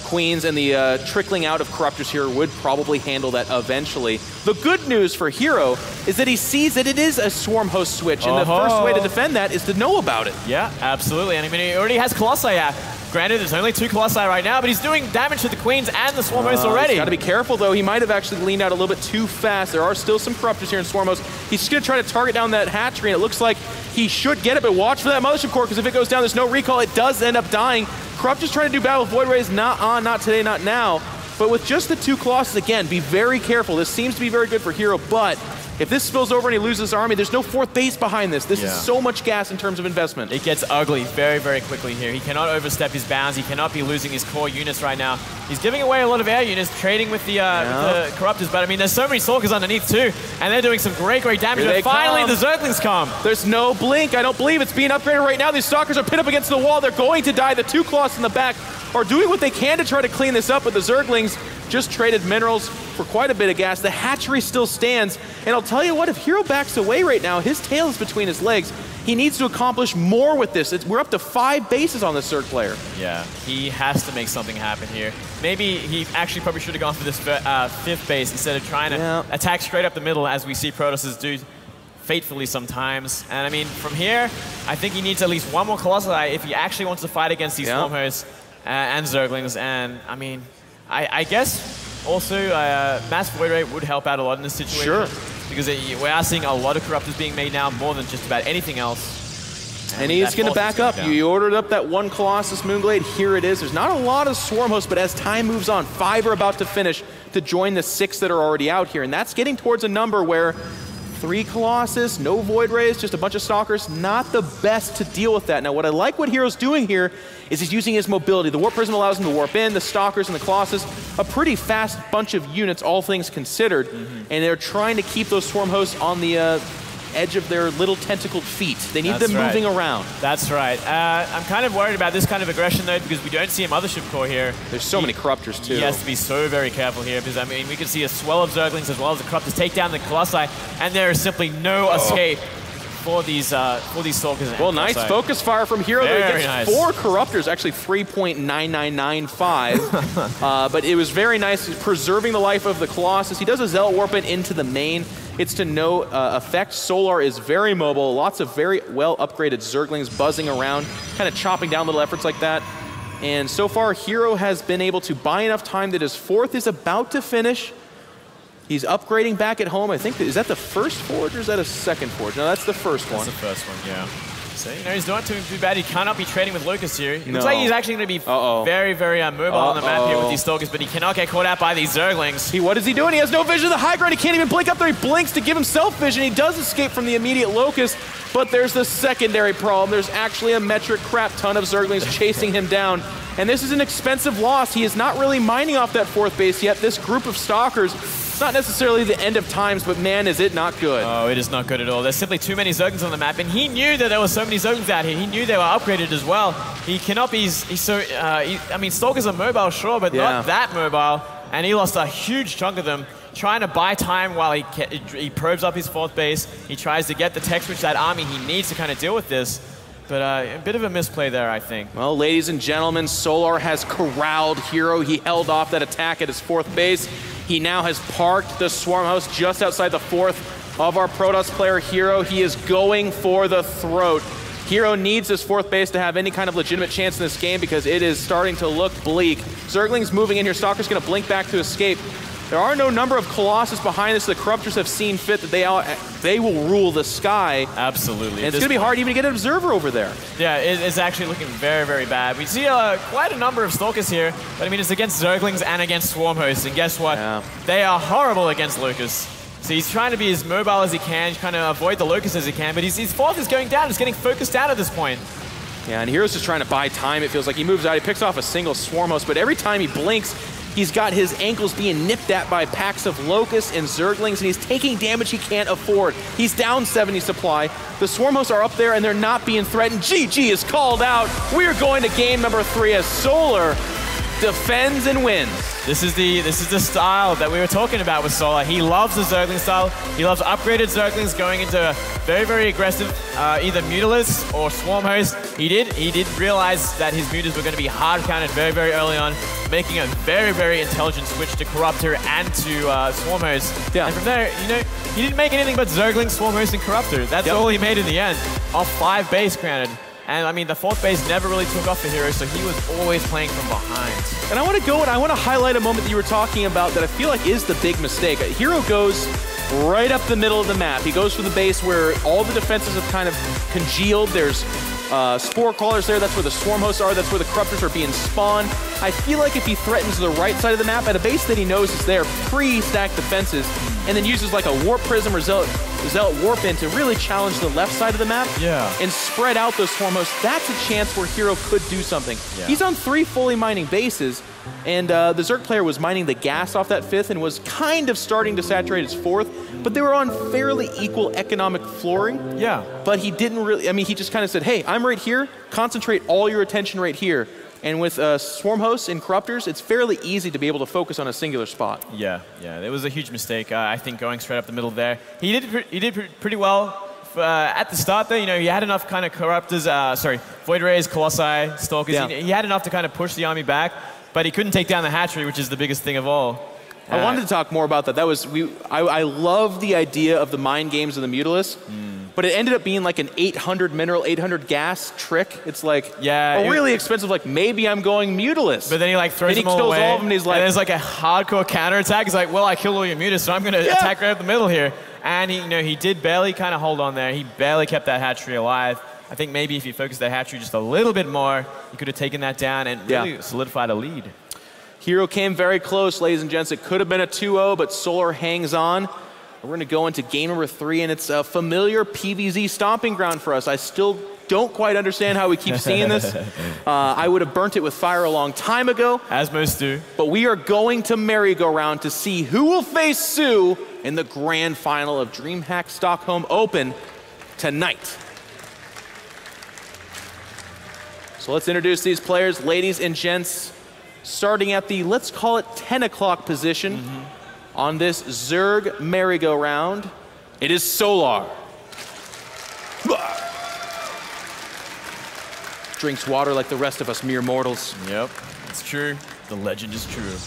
Queens and the trickling out of Corruptors here would probably handle that eventually. The good news for herO is that he sees that it is a Swarm Host switch, and the first way to defend that is to know about it. Yeah, absolutely. And I mean, he already has Colossi out. Granted, there's only 2 Colossi right now, but he's doing damage to the Queens and the Swarm Host already. He's got to be careful, though. He might have actually leaned out a little bit too fast. There are still some Corruptors here in Swarm Host. He's just going to try to target down that hatchery, and it looks like he should get it, but watch for that Mothership Core, because if it goes down, there's no recall. It does end up dying. Corruptors trying to do battle with Void Rays. Not today, not now. But with just the 2 Colossus, again, be very careful. This seems to be very good for herO, but if this spills over and he loses his army, there's no 4th base behind this. This is so much gas in terms of investment. It gets ugly very, very quickly here. He cannot overstep his bounds. He cannot be losing his core units right now. He's giving away a lot of air units, trading with the Corruptors, but I mean, there's so many Stalkers underneath too, and they're doing some great, great damage. But finally, the Zerglings come. There's no blink. I don't believe it's being upgraded right now. These Stalkers are pinned up against the wall. They're going to die. The 2 Colossus in the back are doing what they can to try to clean this up, but the Zerglings just traded minerals for quite a bit of gas. The hatchery still stands, and I'll tell you what, if herO backs away right now, his tail is between his legs. He needs to accomplish more with this. We're up to 5 bases on this Zerg player. Yeah, he has to make something happen here. Maybe he actually probably should have gone for this 5th base instead of trying to attack straight up the middle, as we see Protosses do fatefully sometimes. And I mean, from here, I think he needs at least 1 more Colossi if he actually wants to fight against these Swarm Hosts and Zerglings. And I mean, I guess also Mass Void Ray would help out a lot in this situation. Sure. Because we are seeing a lot of Corruptors being made now, more than just about anything else. And he's going to back up. You ordered up that 1 Colossus Moonglade. Here it is. There's not a lot of Swarm Hosts, but as time moves on, 5 are about to finish to join the 6 that are already out here. And that's getting towards a number where 3 Colossus, no Void Rays, just a bunch of Stalkers. Not the best to deal with that. Now, what I like what herO's doing here is he's using his mobility. The Warp Prism allows him to warp in, the Stalkers and the Colossus, a pretty fast bunch of units, all things considered, and they're trying to keep those Swarm Hosts on the edge of their little tentacled feet. They need them moving around. That's right. I'm kind of worried about this kind of aggression, though, because we don't see a Mothership Core here. There's so many Corruptors, too. He has to be so very careful here, because, I mean, we can see a swell of Zerglings as well as the Corruptors take down the Colossi, and there is simply no escape for these Stalkers. Well, nice focus fire from herO. He gets 4 Corruptors, actually 3.9995. But it was very nice, preserving the life of the Colossus. He does a Zealot Warp it into the main. It's to no effect. Solar is very mobile. Lots of very well upgraded Zerglings buzzing around, kind of chopping down little efforts like that. And so far, herO has been able to buy enough time that his 4th is about to finish. He's upgrading back at home. I think, is that the first forge or is that a second forge? No, that's the first one. That's the first one, yeah. So, you know, he's not too bad. He cannot be trading with Lucas here. It looks like he's actually going to be very, very mobile on the map here with these Stalkers, but he cannot get caught out by these Zerglings. What is he doing? He has no vision of the high ground. He can't even blink up there. He blinks to give himself vision. He does escape from the immediate Locust, but there's the secondary problem. There's actually a metric crap ton of Zerglings chasing him down. And this is an expensive loss. He is not really mining off that 4th base yet. This group of Stalkers, it's not necessarily the end of times, but man, is it not good. Oh, it is not good at all. There's simply too many Zerglings on the map, and he knew that there were so many Zerglings out here. He knew they were upgraded as well. He cannot be, I mean, Stalkers are mobile, sure, but not that mobile, and he lost a huge chunk of them. Trying to buy time while he probes up his 4th base. He tries to get the tech switch, that army he needs to kind of deal with this. But a bit of a misplay there, I think. Well, ladies and gentlemen, Solar has corralled herO. He held off that attack at his 4th base. He now has parked the Swarm Host just outside the 4th of our Protoss player, herO. He is going for the throat. herO needs his 4th base to have any kind of legitimate chance in this game because it is starting to look bleak. Zergling's moving in here. Stalker's going to blink back to escape. There are no number of Colossus behind this. The Corruptors have seen fit that they will rule the sky. Absolutely. And it's going to be hard even to get an Observer over there. Yeah, it's actually looking very, very bad. We see quite a number of Stalkers here, but I mean, it's against Zerglings and against Swarm Hosts, and guess what? Yeah. They are horrible against Lucas. So he's trying to be as mobile as he can, trying to avoid the Lucas as he can, but his 4th is going down. He's getting focused out at this point. Yeah, and herO's just trying to buy time. It feels like he moves out, he picks off a single Swarm Host, but every time he blinks, he's got his ankles being nipped at by packs of Locusts and Zerglings, and he's taking damage he can't afford. He's down 70 supply. The Swarm Hosts are up there, and they're not being threatened. GG is called out. We're going to game number 3 as Solar defends and wins. This is the style that we were talking about with Solar. He loves the Zergling style. He loves upgraded Zerglings going into very, very aggressive either Mutalisks or Swarm Hosts. He did realize that his Mutas were going to be hard counted very, very early on, making a very, very intelligent switch to Corruptor and to Swarm Host. Yeah. And from there, you know, he didn't make anything but Zergling, Swarm Host, and Corruptor. That's all he made in the end, off 5 base, granted. And I mean, the 4th base never really took off for herO, so he was always playing from behind. And I want to go and I want to highlight a moment that you were talking about that I feel like is the big mistake. herO goes right up the middle of the map. He goes for the base where all the defenses have kind of congealed. There's Spore Crawlers there. That's where the Swarm Hosts are. That's where the Corruptors are being spawned. I feel like if he threatens the right side of the map at a base that he knows is there, pre-stacked defenses, and then uses like a Warp Prism or Zealot Warp in to really challenge the left side of the map and spread out those Swarm Hosts, that's a chance where herO could do something. Yeah. He's on 3 fully mining bases, and the Zerg player was mining the gas off that 5th and was kind of starting to saturate his 4th, but they were on fairly equal economic flooring. Yeah. But he didn't really, I mean, he just kind of said, hey, I'm right here, concentrate all your attention right here. And with Swarm Hosts and Corruptors, it's fairly easy to be able to focus on a singular spot. Yeah, it was a huge mistake, I think, going straight up the middle there. He did pretty well at the start, though. You know, he had enough kind of Corruptors, Void Rays, Colossi, Stalkers. Yeah. He had enough to kind of push the army back, but he couldn't take down the hatchery, which is the biggest thing of all. I wanted to talk more about that. I love the idea of the mind games of the Mutalisks. But it ended up being like an 800 mineral, 800 gas trick. It's like really expensive. Like maybe I'm going Mutalisk. But then he like throws them all away. All of them, and he's like, and there's like a hardcore counterattack. He's like, well, I killed all your Mutas, so I'm going to attack right up the middle here. And he did barely kind of hold on there. He barely kept that hatchery alive. I think maybe if he focused that hatchery just a little bit more, he could have taken that down and really solidified a lead. herO came very close, ladies and gents. It could have been a 2-0, but Solar hangs on. We're going to go into game number 3, and it's a familiar PVZ stomping ground for us. I still don't quite understand how we keep seeing this. I would have burnt it with fire a long time ago. As most do. But we are going to merry-go-round to see who will face Sue in the grand final of DreamHack Stockholm Open tonight. So let's introduce these players, ladies and gents, starting at the, let's call it 10 o'clock position on this Zerg merry-go-round. It is Solar. Drinks water like the rest of us mere mortals. Yep, it's true. The legend is true.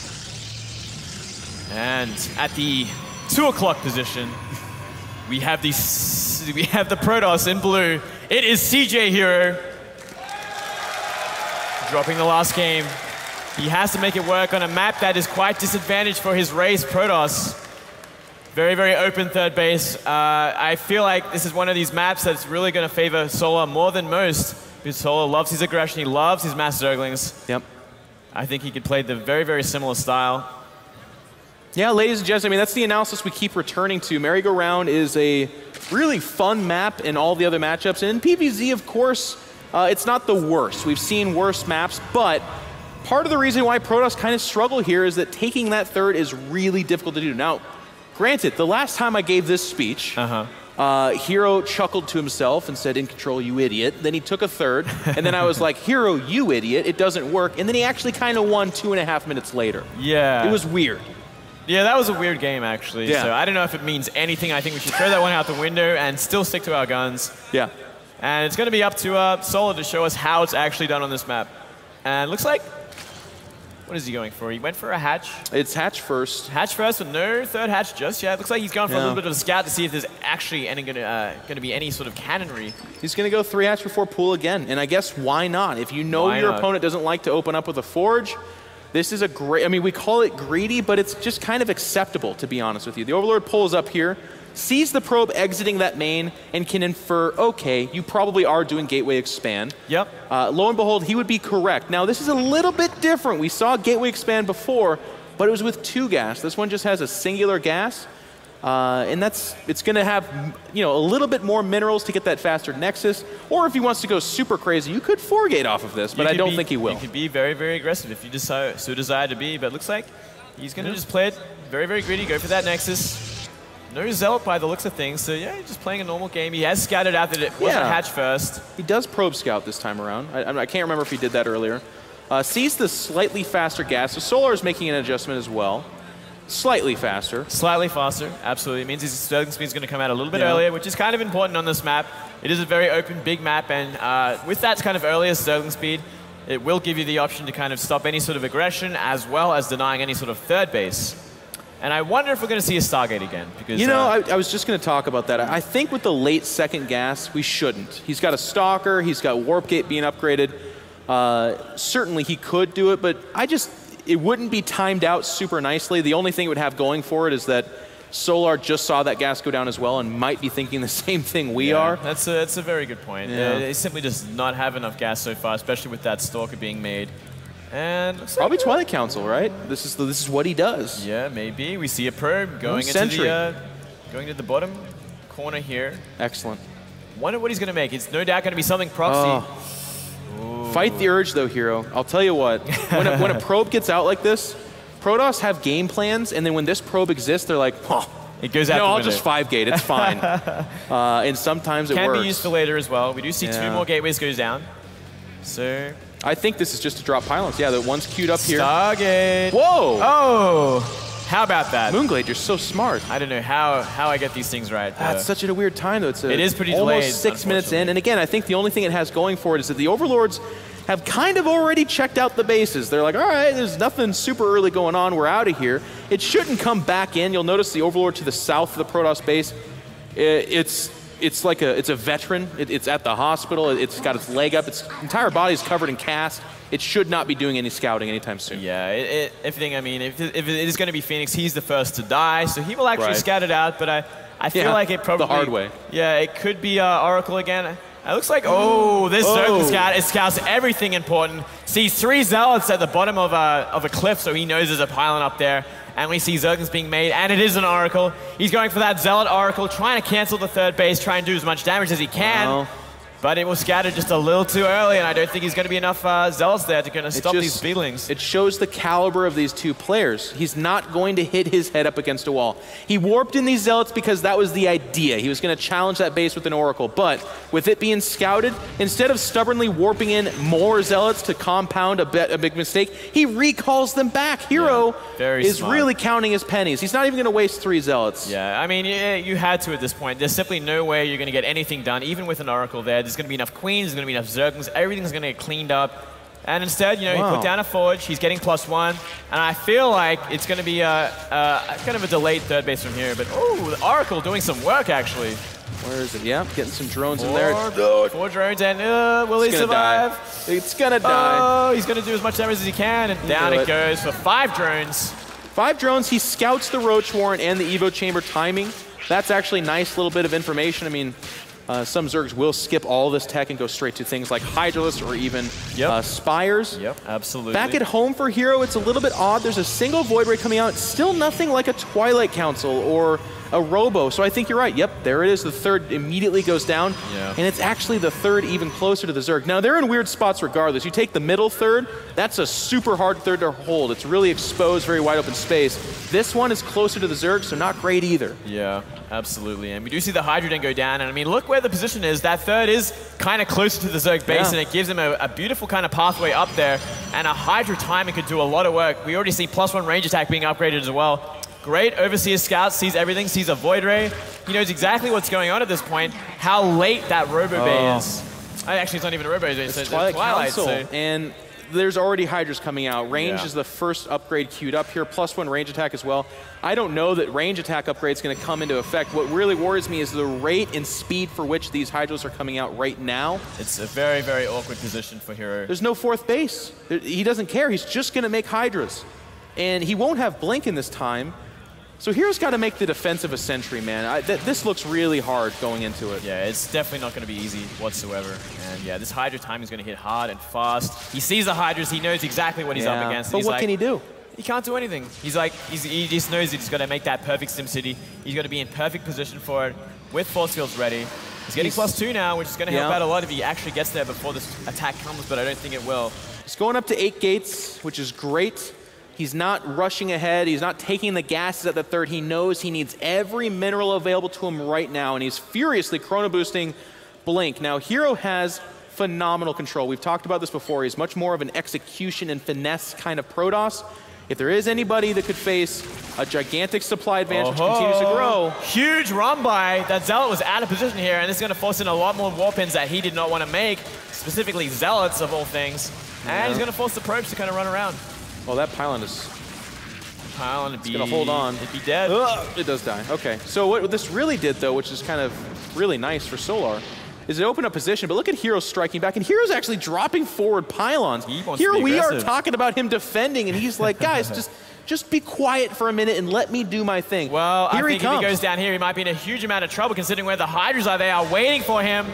And at the 2 o'clock position, we have the Protoss in blue. It is CJ herO. Dropping the last game. He has to make it work on a map that is quite disadvantaged for his race, Protoss. Very, very open third base. I feel like this is one of these maps that's really going to favor Solar more than most. Because Solar loves his aggression, he loves his mass Zerglings. Yep. I think he could play the very, very similar style. Yeah, ladies and gents, I mean, that's the analysis we keep returning to. Merry-Go-Round is a really fun map in all the other matchups. And in PvZ, of course, it's not the worst. We've seen worse maps, but part of the reason why Protoss kind of struggle here is that taking that third is really difficult to do. Now, granted, the last time I gave this speech, herO chuckled to himself and said, "In control, you idiot." Then he took a third, and then I was like, "herO, you idiot, it doesn't work." And then he actually kind of won 2.5 minutes later. Yeah. It was weird. Yeah, that was a weird game, actually. Yeah. So I don't know if it means anything. I think we should throw that one out the window and still stick to our guns. Yeah. And it's going to be up to Solar to show us how it's actually done on this map. And it looks like, what is he going for? He went for a hatch. It's hatch first. Hatch first, but no third hatch just yet. Looks like he's going for a little bit of a scout to see if there's actually going to be any sort of cannonry. He's going to go 3 hatch before pool again. And I guess why not? If you know your opponent doesn't like to open up with a forge, this is a great, I mean, we call it greedy, but it's just kind of acceptable, to be honest with you. The Overlord pulls up here, sees the probe exiting that main, and can infer, okay, you probably are doing Gateway Expand. Yep. Lo and behold, he would be correct. Now, this is a little bit different. We saw Gateway Expand before, but it was with 2 gas. This one just has a singular gas, and it's going to have, you know, a little bit more minerals to get that faster Nexus. Or if he wants to go super crazy, you could 4-gate off of this, but I don't think he will. You could be very, very aggressive if you so desire to be, but it looks like he's going to just play it very, very greedy, go for that Nexus. No Zealot by the looks of things, so yeah, just playing a normal game. He has scouted out that it wasn't hatch first. He does probe scout this time around. I can't remember if he did that earlier. Sees the slightly faster gas, so Solar is making an adjustment as well. Slightly faster. Slightly faster, absolutely. It means his sterling speed is going to come out a little bit earlier, which is kind of important on this map. It is a very open, big map, and with that kind of earlier sterling speed, it will give you the option to kind of stop any sort of aggression, as well as denying any sort of third base. And I wonder if we're going to see a Stargate again. Because, you know, I was just going to talk about that. I think with the late second gas, we shouldn't. He's got a Stalker. He's got Warp Gate being upgraded. Certainly he could do it, but it wouldn't be timed out super nicely. The only thing it would have going for it is that Solar just saw that gas go down as well and might be thinking the same thing we are. That's a very good point. They simply just not have enough gas so far, especially with that Stalker being made. And probably Twilight Council, right? This is what he does. Yeah, maybe. We see a probe going into the bottom corner here. Excellent. Wonder what he's going to make. It's no doubt going to be something proxy. Fight the urge, though, herO. I'll tell you what. When a probe gets out like this, Protoss have game plans, and then when this probe exists, they're like, oh, it goes out. No, I'll just 5-gate. It's fine. And sometimes it works. Can be used for later as well. We do see 2 more gateways goes down. So I think this is just to drop pylons. Yeah, the one's queued up here. Stargate. Whoa! Oh! How about that? Moonglade, you're so smart. I don't know how I get these things right. That's such a weird time, though. It is pretty almost delayed, 6 minutes in. And again, I think the only thing it has going for it is that the Overlords have kind of already checked out the bases. They're like, all right, there's nothing super early going on. We're out of here. It shouldn't come back in. You'll notice the Overlord to the south of the Protoss base. It's a veteran. It's at the hospital. It's got its leg up. Its entire body's covered in cast. It should not be doing any scouting anytime soon. Yeah, if it is going to be Phoenix, he's the first to die, so he will actually scout it out, but I feel like it probably... the hard way. Yeah, it could be Oracle again. It looks like, this Zerg scouts everything important. Sees 3 Zealots at the bottom of a cliff, so he knows there's a pylon up there. And we see Zerglings being made, and it is an Oracle. He's going for that Zealot Oracle, trying to cancel the third base, try and do as much damage as he can. Wow. But it was scattered just a little too early, and I don't think he's going to be enough Zealots there to kind of stop these Beatlings. It shows the caliber of these two players. He's not going to hit his head up against a wall. He warped in these Zealots because that was the idea. He was going to challenge that base with an Oracle. But with it being scouted, instead of stubbornly warping in more Zealots to compound a big mistake, he recalls them back. herO is really counting his pennies. He's not even going to waste 3 Zealots. Yeah, I mean, you had to at this point. There's simply no way you're going to get anything done, even with an Oracle there. There's going to be enough Queens, there's going to be enough Zerglings, everything's going to get cleaned up. And instead, he put down a Forge, he's getting +1, and I feel like it's going to be kind of a delayed third base from here. But, the Oracle doing some work, actually. Where is it? Yeah, getting some drones in there. 4 drones, and will he survive? It's going to die. Oh, he's going to do as much damage as he can, and down it goes for 5 drones. 5 drones, he scouts the Roach Warren and the Evo Chamber timing. That's actually a nice little bit of information. I mean, some Zergs will skip all this tech and go straight to things like Hydralisk or even Spires. Yep, absolutely. Back at home for herO, it's a little bit odd. There's a single Void Ray coming out. Still nothing like a Twilight Council or a Robo. So I think you're right. Yep, there it is. The third immediately goes down. Yeah. And it's actually the third even closer to the Zerg. Now, they're in weird spots regardless. You take the middle third, that's a super hard third to hold. It's really exposed, very wide open space. This one is closer to the Zerg, so not great either. Yeah, absolutely. And we do see the Hydra Den go down. And I mean, look where the position is. That third is kind of closer to the Zerg base, and it gives him a beautiful kind of pathway up there. And a Hydra timing could do a lot of work. We already see +1 range attack being upgraded as well. Great Overseer Scout, sees everything, sees a Void Ray. He knows exactly what's going on at this point, how late that Robo Bay is. Actually, it's not even a Robo Bay, it's Twilight Council. And there's already Hydras coming out. Range is the first upgrade queued up here, +1 range attack as well. I don't know that range attack upgrade is going to come into effect. What really worries me is the rate and speed for which these Hydras are coming out right now. It's a very, very awkward position for herO. There's no 4th base. He doesn't care. He's just going to make Hydras. And he won't have Blink in this time. So hero's got to make the defensive a sentry, man. This looks really hard going into it. Yeah, it's definitely not going to be easy whatsoever. And yeah, this Hydra time is going to hit hard and fast. He sees the Hydras, he knows exactly what he's up against. But what can he do? He can't do anything. He's like, he just knows that he's got to make that perfect SimCity. He's got to be in perfect position for it with force fields ready. He's getting +2 now, which is going to help out a lot if he actually gets there before this attack comes, but I don't think it will. He's going up to 8 gates, which is great. He's not rushing ahead. He's not taking the gases at the third. He knows he needs every mineral available to him right now, and he's furiously chrono boosting Blink. Now, herO has phenomenal control. We've talked about this before. He's much more of an execution and finesse kind of Protoss. If there is anybody that could face a gigantic supply advantage which continues to grow. Huge run by. That Zealot was out of position here, and this is going to force in a lot more warp-ins that he did not want to make, specifically Zealots of all things. And he's going to force the probes to kind of run around. Well, that pylon is going to hold on. It'd be dead. It does die. Okay. So what this really did, though, which is kind of really nice for Solar, is it opened up position. But look at herO striking back, and herO's actually dropping forward pylons. Here we are talking about him defending, and he's like, guys, just be quiet for a minute and let me do my thing. Well, I think if he goes down here, he might be in a huge amount of trouble, considering where the Hydras are. They are waiting for him.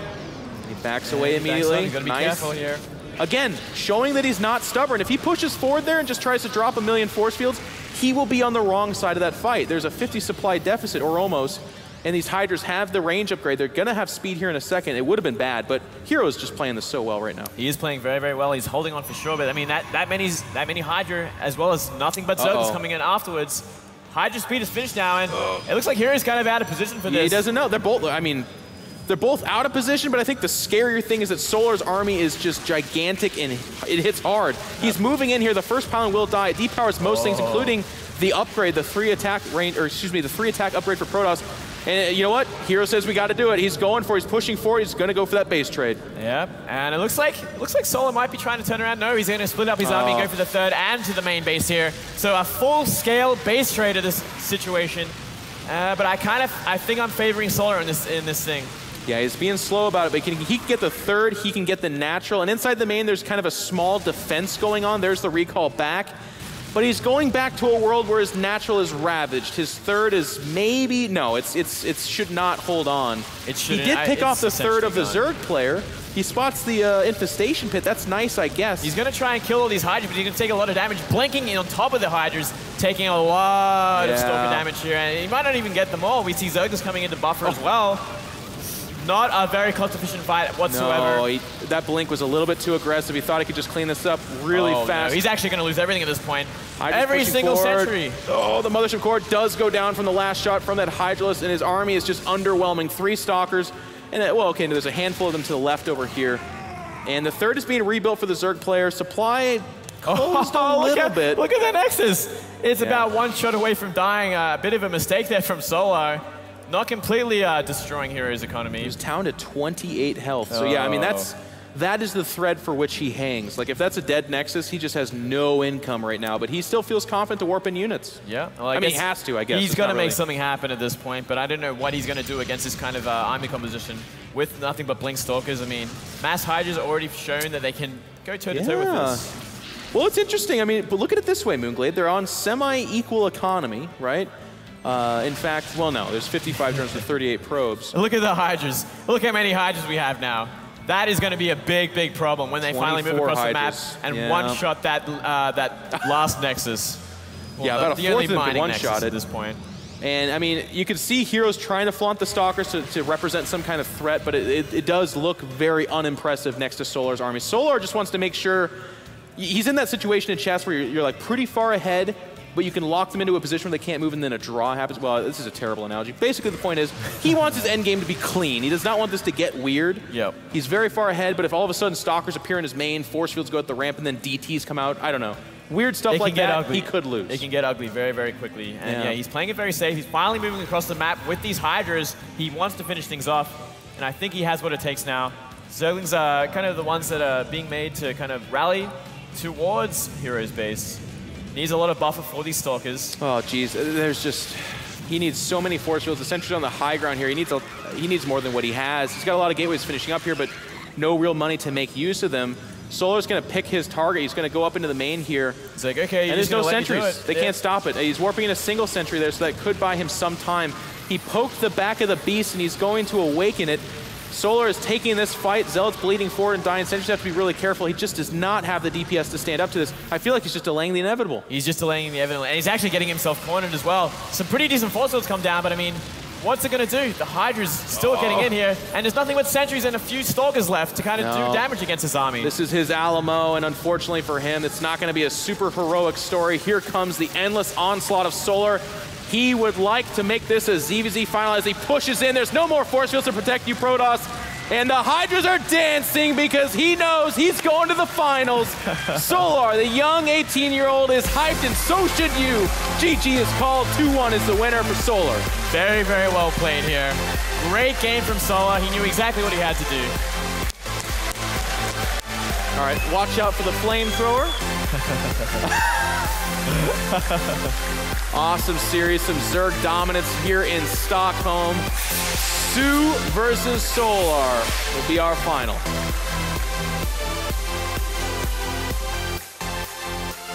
He backs away immediately. He's going to be careful here. Again, showing that he's not stubborn. If he pushes forward there and just tries to drop a million force fields, he will be on the wrong side of that fight. There's a 50 supply deficit, or almost, and these Hydras have the range upgrade. They're going to have speed here in a second. It would have been bad, but herO's just playing this so well right now. He is playing very, very well. He's holding on for sure, but I mean, that many Hydra, as well as nothing but Zergs coming in afterwards. Hydra speed is finished now, and it looks like herO's kind of out of position for this. He doesn't know. They're both, I mean, they're both out of position, but I think the scarier thing is that Solar's army is just gigantic and it hits hard. He's moving in here. The first pylon will die. It depowers most things, including the upgrade, the 3 attack range, or excuse me, the 3 attack upgrade for Protoss. And you know what? herO says we got to do it. He's going for, he's pushing forward. He's going to go for that base trade. Yep. And it looks like Solar might be trying to turn around. No, he's going to split up his army and go for the third and to the main base here. So a full-scale base trade of this situation. But I think I'm favoring Solar in this thing. Yeah, he's being slow about it, but he can get the third, he can get the natural, and inside the main, there's kind of a small defense going on. There's the recall back. but he's going back to a world where his natural is ravaged. His third is maybe, no, it should not hold on. It he shouldn't. did pick off the third of the gone. Zerg player. He spots the infestation pit. That's nice, I guess. He's going to try and kill all these Hydras, but he's going to take a lot of damage. Blinking in on top of the Hydras, taking a lot of Stalker damage here, and he might not even get them all. We see Zergless coming into buffer as well. Not a very cost-efficient fight whatsoever. No, that blink was a little bit too aggressive. He thought he could just clean this up really fast. No. He's actually going to lose everything at this point. Hydra's Every single forward. sentry. Oh, the Mothership Core does go down from the last shot from that Hydralist, and his army is just underwhelming. 3 Stalkers, and well, okay, there's a handful of them to the left over here. And the third is being rebuilt for the Zerg player. Supply closed a little bit. Look at that Nexus. It's about 1 shot away from dying. A bit of a mistake there from Solo. Not completely destroying Hero's economy. He's down to 28 health. So yeah, I mean, that is the thread for which he hangs. Like, if that's a dead Nexus, he just has no income right now, but he still feels confident to warp in units. Yeah. Well, I mean, he has to, I guess. He's going to make something happen at this point, but I don't know what he's going to do against this kind of army composition with nothing but Blink Stalkers. I mean, Mass Hydra's already shown that they can go toe-to-toe with this. Well, it's interesting. I mean, but look at it this way, Moonglade. They're on semi-equal economy, right? In fact, well, no, there's 55 drones with 38 probes. Look at the Hydras. Look how many Hydras we have now. That is going to be a big, big problem when they finally move across Hydras. the map and one-shot that last Nexus. Well, yeah, about a fourth of them one-shot at this point. And, I mean, you can see Heroes trying to flaunt the Stalkers to represent some kind of threat, but it does look very unimpressive next to Solar's army. Solar just wants to make sure he's in that situation in chess where you're like pretty far ahead, but you can lock them into a position where they can't move and then a draw happens. Well, this is a terrible analogy. Basically, the point is he wants his endgame to be clean. He does not want this to get weird. Yep. He's very far ahead, but if all of a sudden Stalkers appear in his main, force fields go at the ramp, and then DTs come out, I don't know. Weird stuff like that, he could lose. It can get ugly very, very quickly. And yeah, he's playing it very safe. He's finally moving across the map with these Hydras. He wants to finish things off, and I think he has what it takes now. Zerglings are kind of the ones that are being made to kind of rally towards Hero's base. Needs a lot of buffer for these Stalkers. Oh, geez. There's just... He needs so many force fields, essentially on the high ground here. He needs more than what he has. He's got a lot of gateways finishing up here, but no real money to make use of them. Solar's going to pick his target. He's going to go up into the main here. It's like, okay, and there's no sentries. They can't stop it. He's warping in a single sentry there, so that could buy him some time. He poked the back of the beast, and he's going to awaken it. Solar is taking this fight. Zealot's bleeding forward and dying. Sentries have to be really careful. He just does not have the DPS to stand up to this. I feel like he's just delaying the inevitable. He's just delaying the inevitable, and he's actually getting himself cornered as well. Some pretty decent force fields come down, but I mean, what's it going to do? The Hydra's still getting in here, and there's nothing but sentries and a few Stalkers left to kind of do damage against his army. This is his Alamo, and unfortunately for him, it's not going to be a super heroic story. Here comes the endless onslaught of Solar. He would like to make this a ZVZ final as he pushes in. There's no more force fields to protect you, Protoss. And the Hydras are dancing because he knows he's going to the finals. Solar, the young 18-year-old, is hyped, and so should you. GG is called. 2-1 is the winner for Solar. Very, very well played here. Great game from Solar. He knew exactly what he had to do. All right, watch out for the flamethrower. Awesome series, some Zerg dominance here in Stockholm. SC2 versus Solar will be our final.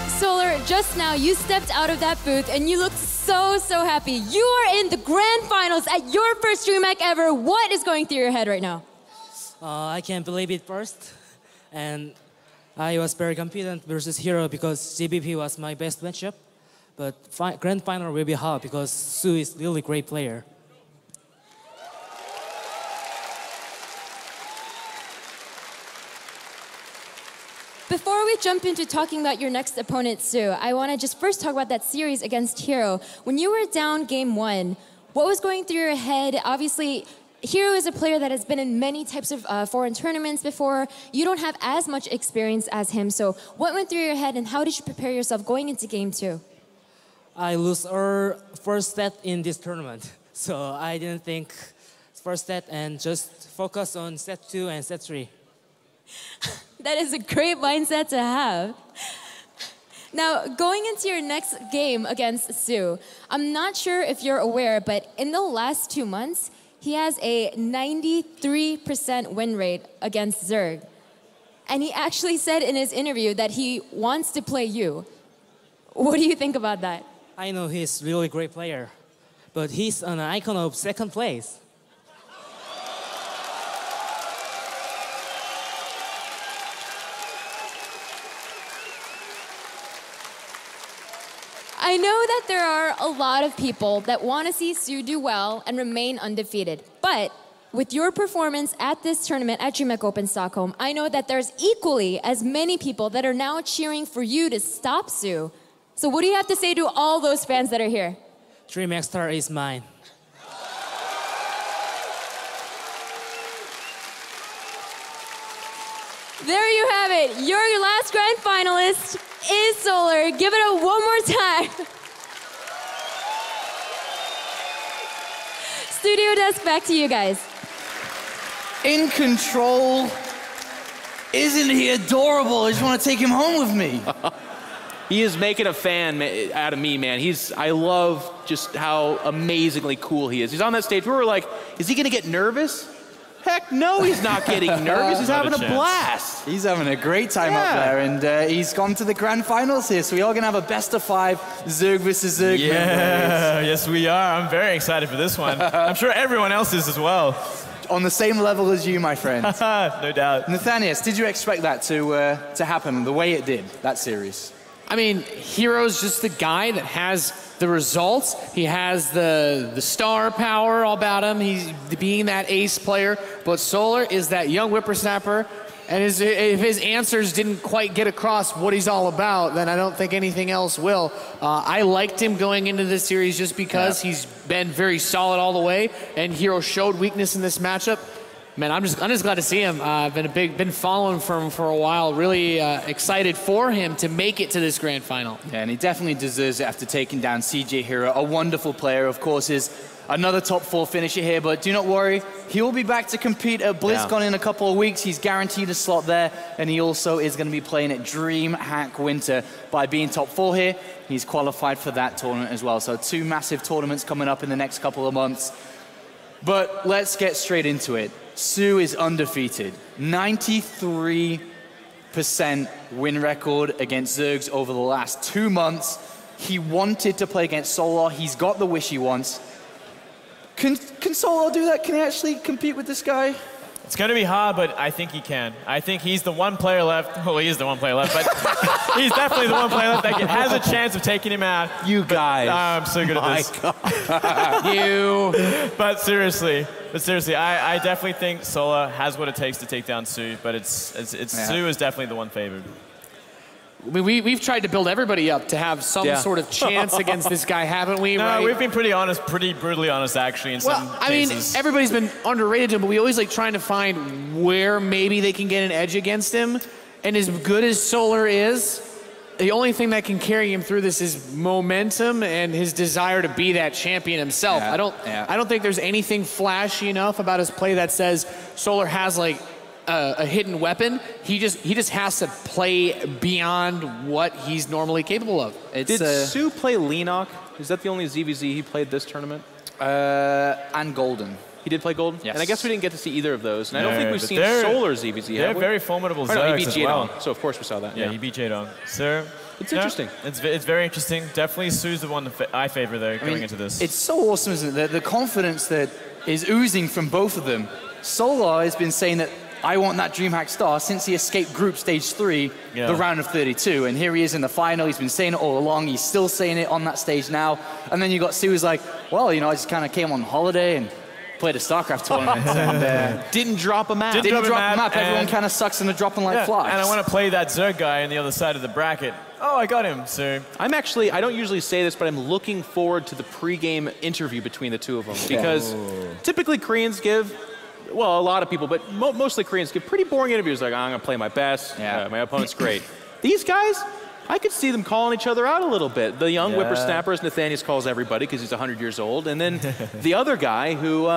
Solar, just now you stepped out of that booth and you looked so happy. You are in the grand finals at your first DreamHack ever. What is going through your head right now? I can't believe it first. And I was very confident versus herO because GBP was my best matchup. But grand final will be hard because SC2 is really great player. Before we jump into talking about your next opponent, SC2, I want to just first talk about that series against herO. When you were down game 1, what was going through your head? Obviously, herO is a player that has been in many types of foreign tournaments before. You don't have as much experience as him. So what went through your head and how did you prepare yourself going into game 2? I lose our first set in this tournament. So I didn't think first set and just focus on set 2 and set 3. That is a great mindset to have. Now, going into your next game against SC2, I'm not sure if you're aware, but in the last 2 months, he has a 93% win rate against Zerg. And he actually said in his interview that he wants to play you. What do you think about that? I know he's really great player, but he's an icon of second place. I know that there are a lot of people that want to see Sue do well and remain undefeated. But with your performance at this tournament at DreamHack Open Stockholm, I know that there's equally as many people that are now cheering for you to stop Sue. So what do you have to say to all those fans that are here? DreamHack star is mine. There you have it. Your last grand finalist is Solar. Give it up one more time. Studio desk, back to you guys. In control. Isn't he adorable? I just want to take him home with me. He is making a fan out of me, man. I love just how amazingly cool he is. He's on that stage. We were like, is he going to get nervous? Heck no, he's not getting nervous. He's having a blast. He's having a great time up there, and he's gone to the grand finals here. So we are going to have a best of 5 Zerg versus Zerg. Yeah, yes we are. I'm very excited for this one. I'm sure everyone else is as well. On the same level as you, my friend. No doubt. Nathanias, did you expect that to happen the way it did, that series? I mean, herO's just the guy that has the results. He has the star power all about him. He's being that ace player. But Solar is that young whippersnapper. And if his answers didn't quite get across what he's all about, then I don't think anything else will. I liked him going into this series just because he's been very solid all the way. And herO showed weakness in this matchup. Man, I'm just glad to see him. I've been following him for a while. Really excited for him to make it to this grand final. Yeah, and he definitely deserves it after taking down CJ herO. A wonderful player, of course, is another top 4 finisher here. But do not worry, he will be back to compete at BlizzCon in a couple of weeks. He's guaranteed a slot there, and he also is going to be playing at DreamHack Winter. By being top 4 here, he's qualified for that tournament as well. So 2 massive tournaments coming up in the next couple of months. But let's get straight into it. Sue is undefeated. 93% win record against Zergs over the last 2 months. He wanted to play against Solar. He's got the wish he wants. Can Solar do that? Can he actually compete with this guy? It's going to be hard, but I think he can. I think he's the one player left. Well, he is the one player left, but he's definitely the one player left that has a chance of taking him out. You guys. I'm so good at this. But seriously, I definitely think Solar has what it takes to take down Sue, but Sue is definitely the one favored. I mean, we've tried to build everybody up to have some sort of chance against this guy, haven't we? No, right? we've been pretty honest, pretty brutally honest, actually, in some cases. I mean, everybody's been underrated him, but we always like trying to find where maybe they can get an edge against him. And as good as Solar is, the only thing that can carry him through this is momentum and his desire to be that champion himself. I don't think there's anything flashy enough about his play that says Solar has like a hidden weapon. He just has to play beyond what he's normally capable of. Did Sue play Lenok? Is that the only ZVZ he played this tournament? And Golden. He did play Golden? Yes. And I guess we didn't get to see either of those. And I don't think we've seen Solar ZVZ, They're very formidable Zergs no, he beat as Jadong, well. so of course we saw that. Yeah, he beat Jadong. So it's interesting. It's very interesting. Definitely Sue's the one I favor there going into this. It's so awesome, isn't it? The confidence that is oozing from both of them. Solar has been saying that I want that DreamHack star since he escaped group stage 3, the round of 32. And here he is in the final. He's been saying it all along. He's still saying it on that stage now. And then you got Sue who's like, well, you know, I just kind of came on holiday and played a StarCraft tournament. And didn't drop a map. Didn't drop a map. Everyone kind of sucks and they're dropping like flies. And I want to play that Zerg guy on the other side of the bracket. Oh, I got him, so. I don't usually say this, but I'm looking forward to the pregame interview between the two of them. Because typically Koreans give, well, a lot of people, but mostly Koreans give pretty boring interviews like, I'm going to play my best, my opponent's great. These guys, I could see them calling each other out a little bit. The young whippersnappers, Nathanias calls everybody because he's 100 years old. And then the other guy who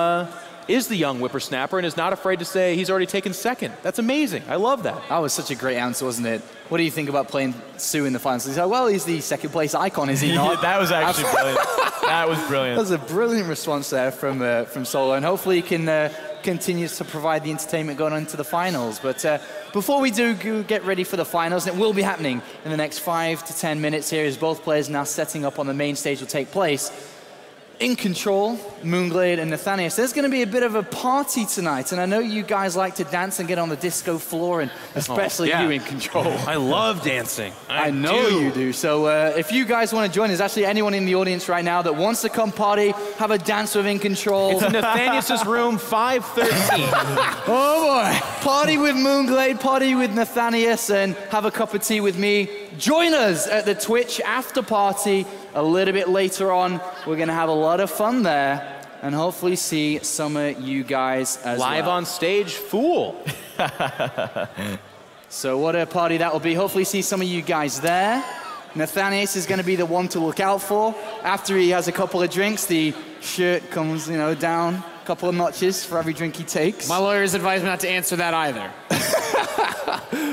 is the young whippersnapper and is not afraid to say he's already taken second. That's amazing. I love that. That was such a great answer, wasn't it? What do you think about playing Sue in the finals? He's like, well, he's the second place icon, is he not? That was actually brilliant. That was brilliant. That was a brilliant response there from Solo, and hopefully he can continues to provide the entertainment going on into the finals. But before we do get ready for the finals, and it will be happening in the next 5 to 10 minutes here as both players now setting up on the main stage will take place. In Control, Moonglade and Nathanias, there's going to be a bit of a party tonight, and I know you guys like to dance and get on the disco floor, and especially you in Control. I love dancing. I know you do. So if you guys want to join, there's actually anyone in the audience right now that wants to come party, have a dance with In Control. It's in Nathanias' room, 513. Oh boy. Party with Moonglade, party with Nathanias, and have a cup of tea with me. Join us at the Twitch after party a little bit later on. We're going to have a lot of fun there and hopefully see some of you guys as Live well. on stage, Fool. So what a party that will be. Hopefully see some of you guys there. Nathanias is going to be the one to look out for. After he has a couple of drinks, the shirt comes, down a couple of notches for every drink he takes. My lawyers advised me not to answer that either.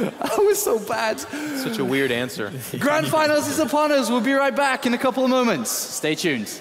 That was so bad. Such a weird answer. Grand finals is upon us. We'll be right back in a couple of moments. Stay tuned.